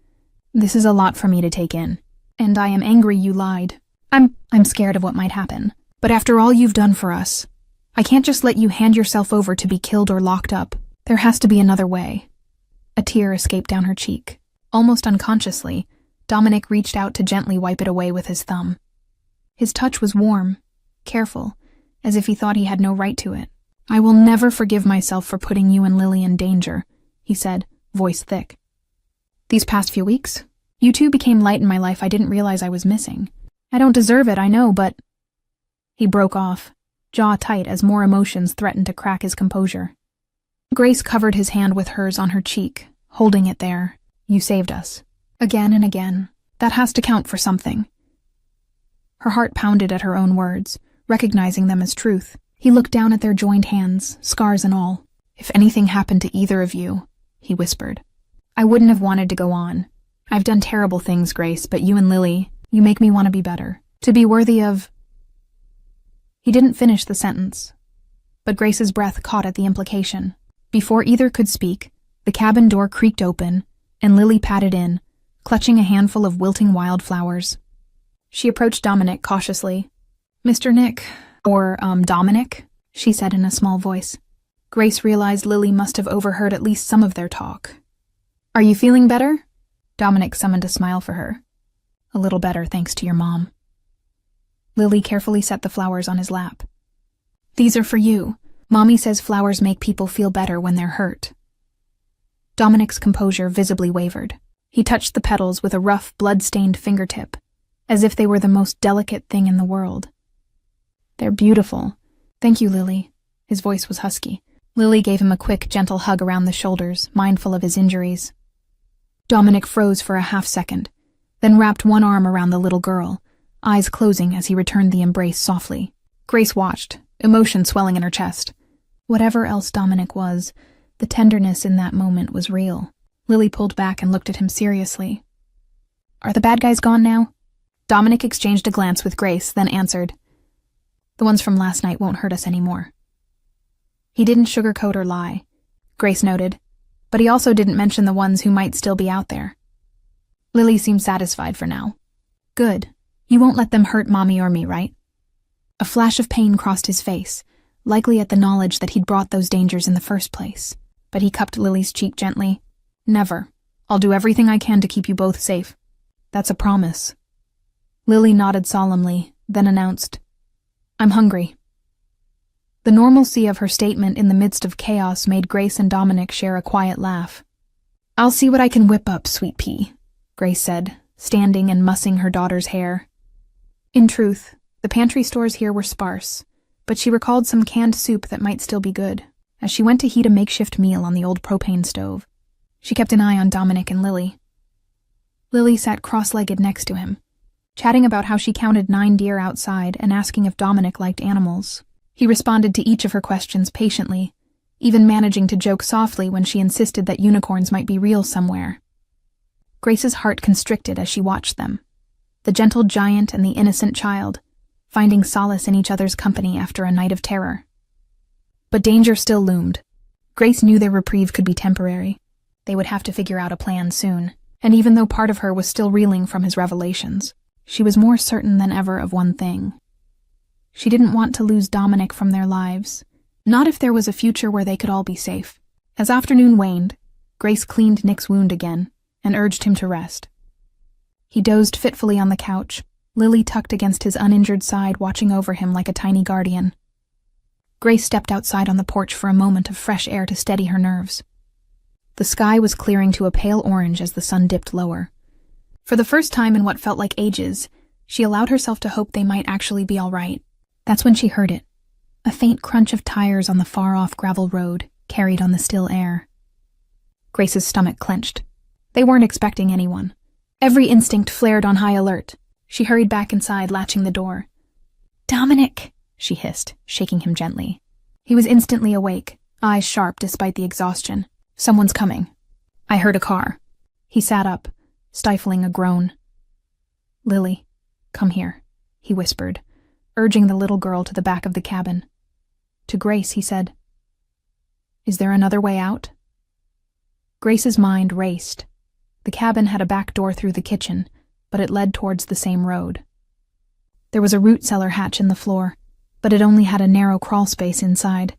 "This is a lot for me to take in, and I am angry you lied. I'm scared of what might happen. But after all you've done for us, I can't just let you hand yourself over to be killed or locked up. There has to be another way." A tear escaped down her cheek. Almost unconsciously, Dominic reached out to gently wipe it away with his thumb. His touch was warm, careful, as if he thought he had no right to it. "I will never forgive myself for putting you and Lily in danger," he said, voice thick. "These past few weeks, you two became light in my life I didn't realize I was missing. I don't deserve it, I know, but—" He broke off, jaw tight as more emotions threatened to crack his composure. Grace covered his hand with hers on her cheek, holding it there. "You saved us. Again and again. That has to count for something." Her heart pounded at her own words, recognizing them as truth. He looked down at their joined hands, scars and all. "If anything happened to either of you," he whispered, "I wouldn't have wanted to go on. I've done terrible things, Grace, but you and Lily, you make me want to be better. To be worthy of—" He didn't finish the sentence, but Grace's breath caught at the implication. Before either could speak, the cabin door creaked open, and Lily padded in, clutching a handful of wilting wildflowers. She approached Dominic cautiously. "Mr. Nick, or, Dominic," she said in a small voice. Grace realized Lily must have overheard at least some of their talk. "Are you feeling better?" Dominic summoned a smile for her. "A little better, thanks to your mom." Lily carefully set the flowers on his lap. "These are for you. Mommy says flowers make people feel better when they're hurt." Dominic's composure visibly wavered. He touched the petals with a rough, blood-stained fingertip, as if they were the most delicate thing in the world. "They're beautiful. Thank you, Lily." His voice was husky. Lily gave him a quick, gentle hug around the shoulders, mindful of his injuries. Dominic froze for a half-second, then wrapped one arm around the little girl, eyes closing as he returned the embrace softly. Grace watched, emotion swelling in her chest. Whatever else Dominic was, the tenderness in that moment was real. Lily pulled back and looked at him seriously. "Are the bad guys gone now?" Dominic exchanged a glance with Grace, then answered, "The ones from last night won't hurt us anymore." He didn't sugarcoat or lie, Grace noted, but he also didn't mention the ones who might still be out there. Lily seemed satisfied for now. "Good. You won't let them hurt Mommy or me, right?" A flash of pain crossed his face, likely at the knowledge that he'd brought those dangers in the first place, but he cupped Lily's cheek gently. "Never. I'll do everything I can to keep you both safe. That's a promise." Lily nodded solemnly, then announced, "I'm hungry." The normalcy of her statement in the midst of chaos made Grace and Dominic share a quiet laugh. "I'll see what I can whip up, sweet pea," Grace said, standing and mussing her daughter's hair. In truth, the pantry stores here were sparse, but she recalled some canned soup that might still be good, as she went to heat a makeshift meal on the old propane stove. She kept an eye on Dominic and Lily. Lily sat cross-legged next to him, chatting about how she counted 9 deer outside and asking if Dominic liked animals. He responded to each of her questions patiently, even managing to joke softly when she insisted that unicorns might be real somewhere. Grace's heart constricted as she watched them, the gentle giant and the innocent child, finding solace in each other's company after a night of terror. But danger still loomed. Grace knew their reprieve could be temporary. They would have to figure out a plan soon, and even though part of her was still reeling from his revelations, she was more certain than ever of one thing. She didn't want to lose Dominic from their lives, not if there was a future where they could all be safe. As afternoon waned, Grace cleaned Nick's wound again and urged him to rest. He dozed fitfully on the couch, Lily tucked against his uninjured side, watching over him like a tiny guardian. Grace stepped outside on the porch for a moment of fresh air to steady her nerves. The sky was clearing to a pale orange as the sun dipped lower. For the first time in what felt like ages, she allowed herself to hope they might actually be all right. That's when she heard it. A faint crunch of tires on the far-off gravel road, carried on the still air. Grace's stomach clenched. They weren't expecting anyone. Every instinct flared on high alert. She hurried back inside, latching the door. "Dominic," she hissed, shaking him gently. He was instantly awake, eyes sharp despite the exhaustion. "Someone's coming. I heard a car." He sat up, stifling a groan. "Lily, come here," he whispered, urging the little girl to the back of the cabin. To Grace, he said, "Is there another way out?" Grace's mind raced. The cabin had a back door through the kitchen, but it led towards the same road. There was a root cellar hatch in the floor, but it only had a narrow crawl space inside.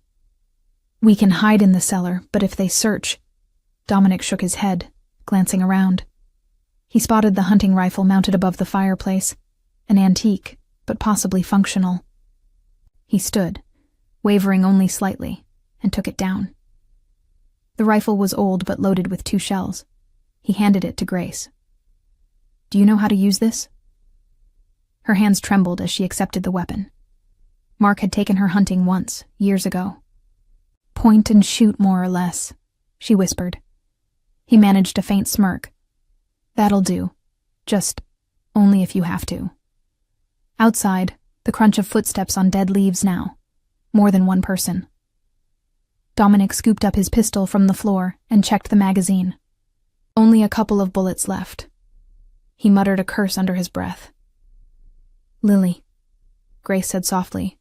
"We can hide in the cellar, but if they search..." Dominic shook his head, glancing around. He spotted the hunting rifle mounted above the fireplace, an antique, but possibly functional. He stood, wavering only slightly, and took it down. The rifle was old but loaded with 2 shells. He handed it to Grace. "Do you know how to use this?" Her hands trembled as she accepted the weapon. Mark had taken her hunting once, years ago. "Point and shoot, more or less," she whispered. He managed a faint smirk. "That'll do. Just only if you have to." Outside, the crunch of footsteps on dead leaves now. More than one person. Dominic scooped up his pistol from the floor and checked the magazine. Only a couple of bullets left. He muttered a curse under his breath. "Lily," Grace said softly,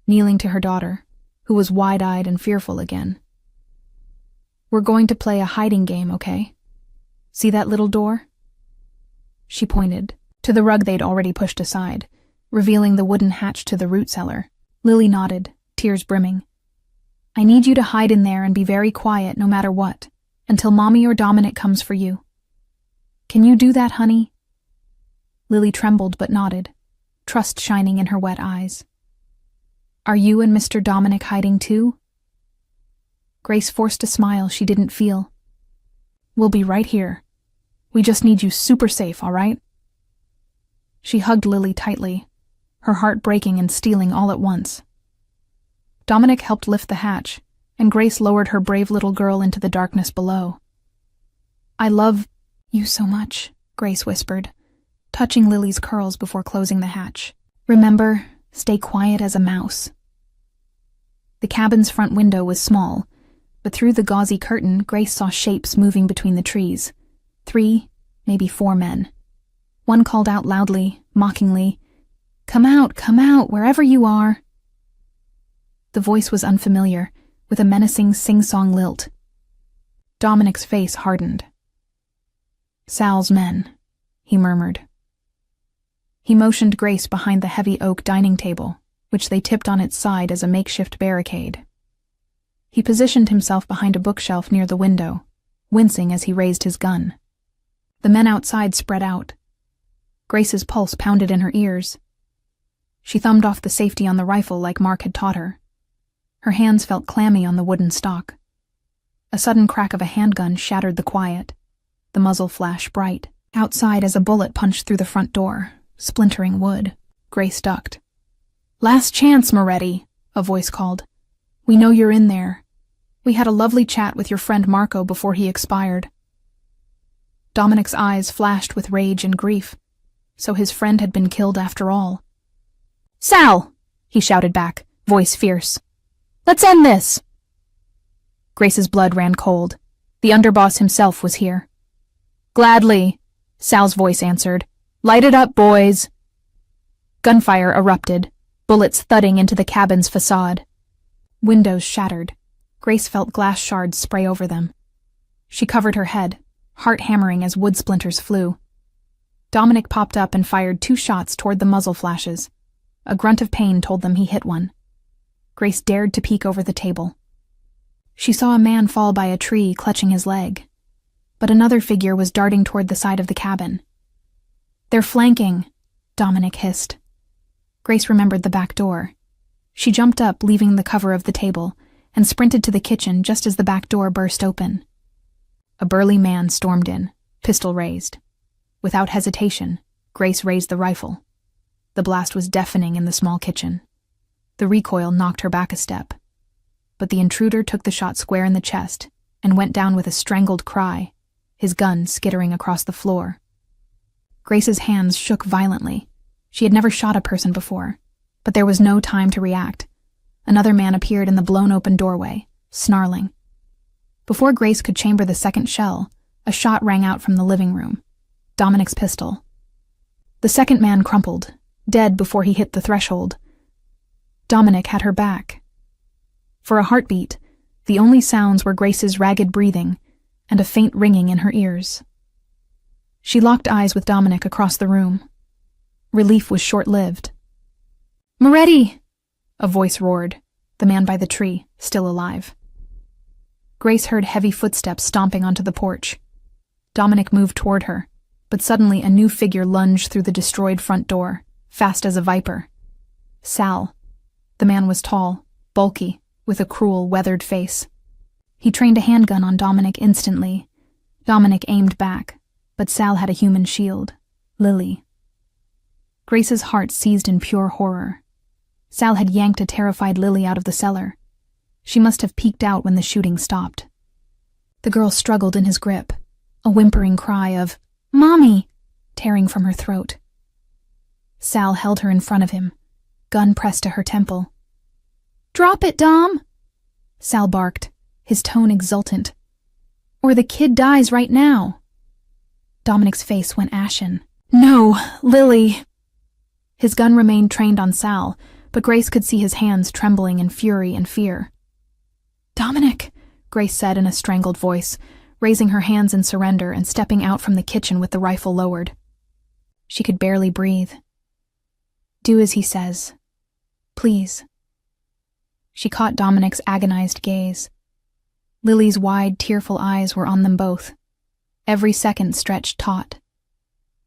kneeling to her daughter, who was wide-eyed and fearful again. "We're going to play a hiding game, okay? See that little door?" She pointed to the rug they'd already pushed aside, revealing the wooden hatch to the root cellar. Lily nodded, tears brimming. "I need you to hide in there and be very quiet no matter what, until Mommy or Dominic comes for you. Can you do that, honey?" Lily trembled but nodded, trust shining in her wet eyes. "Are you and Mr. Dominic hiding too?" Grace forced a smile she didn't feel. "We'll be right here. We just need you super safe, all right?" She hugged Lily tightly, her heart breaking and stealing all at once. Dominic helped lift the hatch, and Grace lowered her brave little girl into the darkness below. "I love you so much," Grace whispered, touching Lily's curls before closing the hatch. "Remember, stay quiet as a mouse." The cabin's front window was small, but through the gauzy curtain, Grace saw shapes moving between the trees. 3, maybe 4 men. One called out loudly, mockingly, come out, wherever you are." The voice was unfamiliar, with a menacing sing-song lilt. Dominic's face hardened. "Sal's men," he murmured. He motioned Grace behind the heavy oak dining table, which they tipped on its side as a makeshift barricade. He positioned himself behind a bookshelf near the window, wincing as he raised his gun. The men outside spread out. Grace's pulse pounded in her ears. She thumbed off the safety on the rifle like Mark had taught her. Her hands felt clammy on the wooden stock. A sudden crack of a handgun shattered the quiet, the muzzle flash bright. Outside as a bullet punched through the front door, splintering wood. Grace ducked. "Last chance, Moretti," a voice called. "We know you're in there. We had a lovely chat with your friend Marco before he expired." Dominic's eyes flashed with rage and grief. So his friend had been killed after all. "Sal!" he shouted back, voice fierce. "Let's end this!" Grace's blood ran cold. The underboss himself was here. "Gladly," Sal's voice answered. "Light it up, boys." Gunfire erupted, bullets thudding into the cabin's facade. Windows shattered. Grace felt glass shards spray over them. She covered her head, heart hammering as wood splinters flew. Dominic popped up and fired 2 shots toward the muzzle flashes. A grunt of pain told them he hit one. Grace dared to peek over the table. She saw a man fall by a tree, clutching his leg. But another figure was darting toward the side of the cabin. "They're flanking," Dominic hissed. Grace remembered the back door. She jumped up, leaving the cover of the table, and sprinted to the kitchen just as the back door burst open. A burly man stormed in, pistol raised. Without hesitation, Grace raised the rifle. The blast was deafening in the small kitchen. The recoil knocked her back a step. But the intruder took the shot square in the chest and went down with a strangled cry, his gun skittering across the floor. Grace's hands shook violently. She had never shot a person before, but there was no time to react. Another man appeared in the blown-open doorway, snarling. Before Grace could chamber the second shell, a shot rang out from the living room. Dominic's pistol. The second man crumpled, dead before he hit the threshold. Dominic had her back. For a heartbeat, the only sounds were Grace's ragged breathing and a faint ringing in her ears. She locked eyes with Dominic across the room. Relief was short-lived. "Moretti!" a voice roared, the man by the tree, still alive. Grace heard heavy footsteps stomping onto the porch. Dominic moved toward her, but suddenly a new figure lunged through the destroyed front door, fast as a viper. Sal. The man was tall, bulky, with a cruel, weathered face. He trained a handgun on Dominic instantly. Dominic aimed back, but Sal had a human shield, Lily. Grace's heart seized in pure horror. Sal had yanked a terrified Lily out of the cellar. She must have peeked out when the shooting stopped. The girl struggled in his grip, a whimpering cry of, "Mommy!" tearing from her throat. Sal held her in front of him, gun pressed to her temple. "Drop it, Dom!" Sal barked, his tone exultant. "Or the kid dies right now." Dominic's face went ashen. "No, Lily!" His gun remained trained on Sal, but Grace could see his hands trembling in fury and fear. "Dominic," Grace said in a strangled voice, raising her hands in surrender and stepping out from the kitchen with the rifle lowered. She could barely breathe. "Do as he says. Please." She caught Dominic's agonized gaze. Lily's wide, tearful eyes were on them both. Every second stretched taut.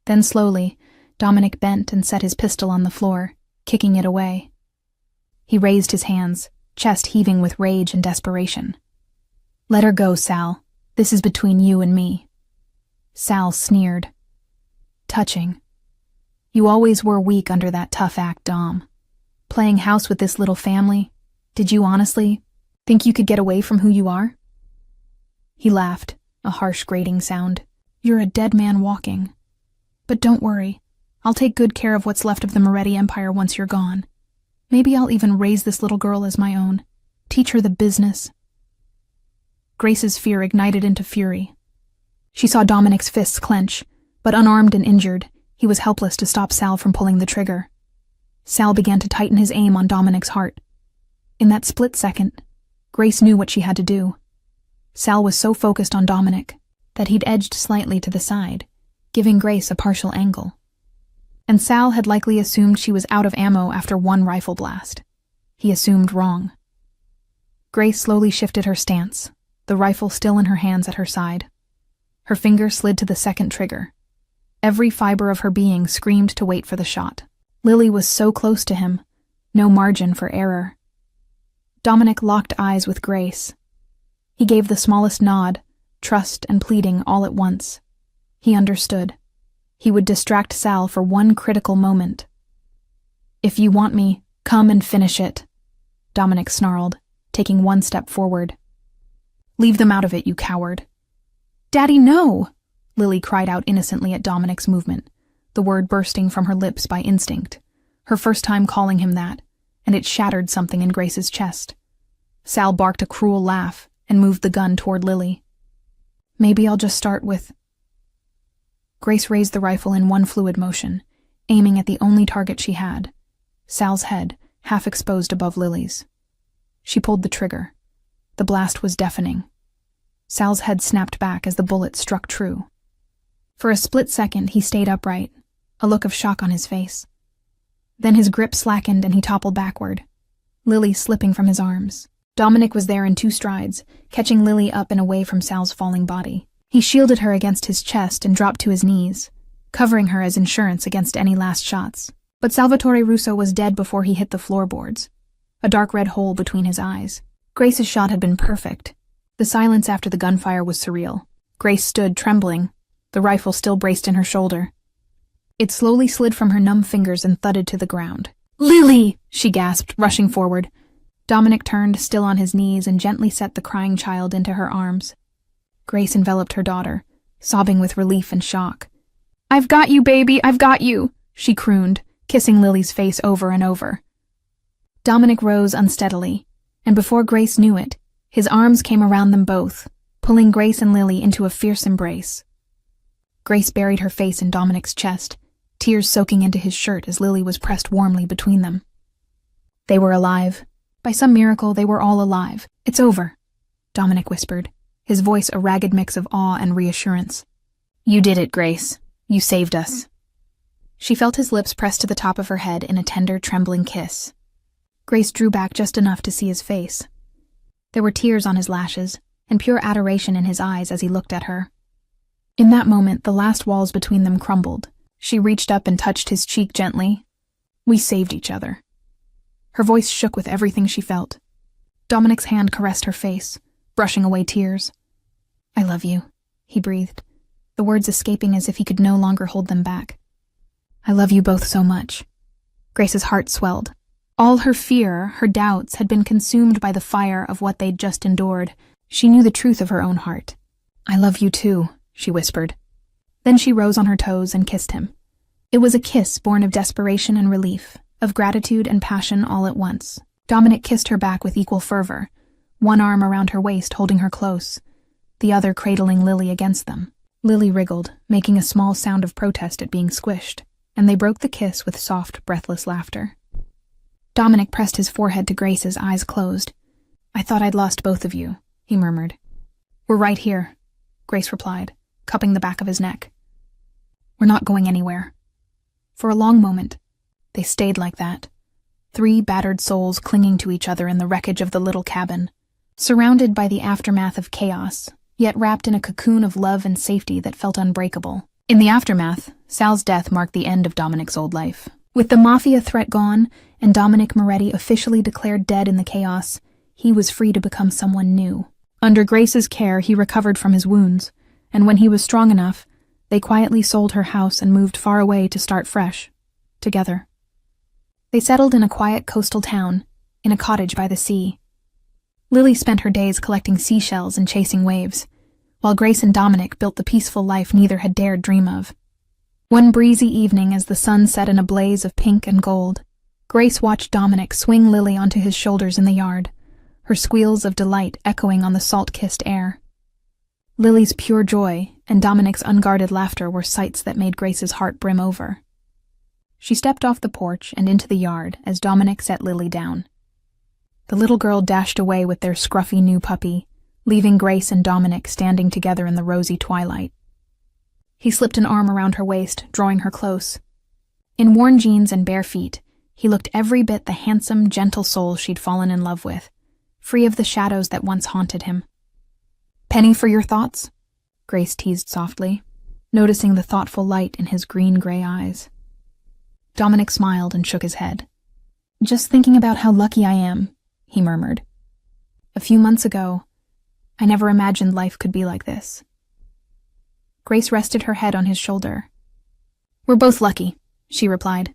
Then slowly, Dominic bent and set his pistol on the floor, kicking it away. He raised his hands, chest heaving with rage and desperation. "Let her go, Sal. This is between you and me." Sal sneered. "Touching. You always were weak under that tough act, Dom. Playing house with this little family, did you honestly think you could get away from who you are?" He laughed, a harsh grating sound. "You're a dead man walking. But don't worry. I'll take good care of what's left of the Moretti Empire once you're gone. Maybe I'll even raise this little girl as my own. Teach her the business." Grace's fear ignited into fury. She saw Dominic's fists clench, but unarmed and injured, he was helpless to stop Sal from pulling the trigger. Sal began to tighten his aim on Dominic's heart. In that split second, Grace knew what she had to do. Sal was so focused on Dominic that he'd edged slightly to the side, giving Grace a partial angle. And Sal had likely assumed she was out of ammo after one rifle blast. He assumed wrong. Grace slowly shifted her stance, the rifle still in her hands at her side. Her finger slid to the second trigger. Every fiber of her being screamed to wait for the shot. Lily was so close to him, no margin for error. Dominic locked eyes with Grace. He gave the smallest nod, trust and pleading all at once. He understood. He would distract Sal for one critical moment. "If you want me, come and finish it," Dominic snarled, taking one step forward. "Leave them out of it, you coward." "Daddy, no!" Lily cried out innocently at Dominic's movement, the word bursting from her lips by instinct, her first time calling him that, and it shattered something in Grace's chest. Sal barked a cruel laugh and moved the gun toward Lily. "Maybe I'll just start with—" Grace raised the rifle in one fluid motion, aiming at the only target she had, Sal's head, half exposed above Lily's. She pulled the trigger. The blast was deafening. Sal's head snapped back as the bullet struck true. For a split second, he stayed upright, a look of shock on his face. Then his grip slackened and he toppled backward, Lily slipping from his arms. Dominic was there in 2 strides, catching Lily up and away from Sal's falling body. He shielded her against his chest and dropped to his knees, covering her as insurance against any last shots. But Salvatore Russo was dead before he hit the floorboards, a dark red hole between his eyes. Grace's shot had been perfect. The silence after the gunfire was surreal. Grace stood trembling, the rifle still braced in her shoulder. It slowly slid from her numb fingers and thudded to the ground. "Lily!" she gasped, rushing forward. Dominic turned, still on his knees, and gently set the crying child into her arms. Grace enveloped her daughter, sobbing with relief and shock. "I've got you, baby, I've got you," she crooned, kissing Lily's face over and over. Dominic rose unsteadily, and before Grace knew it, his arms came around them both, pulling Grace and Lily into a fierce embrace. Grace buried her face in Dominic's chest, tears soaking into his shirt as Lily was pressed warmly between them. They were alive. By some miracle, they were all alive. "It's over," Dominic whispered, his voice a ragged mix of awe and reassurance. "You did it, Grace. You saved us." She felt his lips pressed to the top of her head in a tender, trembling kiss. Grace drew back just enough to see his face. There were tears on his lashes, and pure adoration in his eyes as he looked at her. In that moment, the last walls between them crumbled. She reached up and touched his cheek gently. "We saved each other." Her voice shook with everything she felt. Dominic's hand caressed her face, brushing away tears. "I love you," he breathed, the words escaping as if he could no longer hold them back. "I love you both so much." Grace's heart swelled. All her fear, her doubts, had been consumed by the fire of what they'd just endured. She knew the truth of her own heart. "I love you too," she whispered. Then she rose on her toes and kissed him. It was a kiss born of desperation and relief, of gratitude and passion all at once. Dominic kissed her back with equal fervor, one arm around her waist holding her close, the other cradling Lily against them. Lily wriggled, making a small sound of protest at being squished, and they broke the kiss with soft, breathless laughter. Dominic pressed his forehead to Grace's, eyes closed. "I thought I'd lost both of you," he murmured. "We're right here," Grace replied, cupping the back of his neck. "We're not going anywhere." For a long moment, they stayed like that, three battered souls clinging to each other in the wreckage of the little cabin, surrounded by the aftermath of chaos, yet wrapped in a cocoon of love and safety that felt unbreakable. In the aftermath, Sal's death marked the end of Dominic's old life. With the Mafia threat gone, and Dominic Moretti officially declared dead in the chaos, he was free to become someone new. Under Grace's care, he recovered from his wounds, and when he was strong enough, they quietly sold her house and moved far away to start fresh, together. They settled in a quiet coastal town, in a cottage by the sea. Lily spent her days collecting seashells and chasing waves, while Grace and Dominic built the peaceful life neither had dared dream of. One breezy evening, as the sun set in a blaze of pink and gold, Grace watched Dominic swing Lily onto his shoulders in the yard, her squeals of delight echoing on the salt-kissed air. Lily's pure joy and Dominic's unguarded laughter were sights that made Grace's heart brim over. She stepped off the porch and into the yard as Dominic set Lily down. The little girl dashed away with their scruffy new puppy, leaving Grace and Dominic standing together in the rosy twilight. He slipped an arm around her waist, drawing her close. In worn jeans and bare feet, he looked every bit the handsome, gentle soul she'd fallen in love with, free of the shadows that once haunted him. "Penny for your thoughts?" Grace teased softly, noticing the thoughtful light in his green-gray eyes. Dominic smiled and shook his head. "Just thinking about how lucky I am," he murmured. "A few months ago, I never imagined life could be like this." Grace rested her head on his shoulder. "We're both lucky," she replied.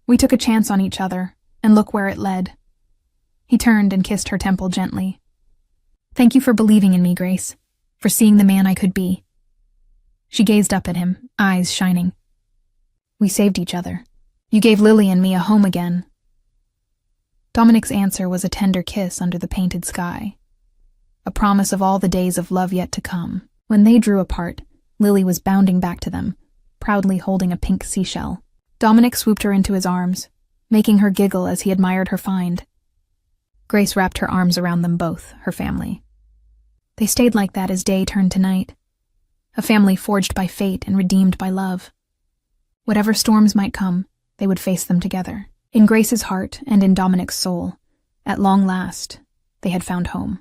"We took a chance on each other, and look where it led." He turned and kissed her temple gently. "Thank you for believing in me, Grace, for seeing the man I could be." She gazed up at him, eyes shining. "We saved each other. You gave Lily and me a home again." Dominic's answer was a tender kiss under the painted sky, a promise of all the days of love yet to come. When they drew apart, Lily was bounding back to them, proudly holding a pink seashell. Dominic swooped her into his arms, making her giggle as he admired her find. Grace wrapped her arms around them both, her family. They stayed like that as day turned to night, a family forged by fate and redeemed by love. Whatever storms might come, they would face them together. In Grace's heart and in Dominic's soul, at long last, they had found home.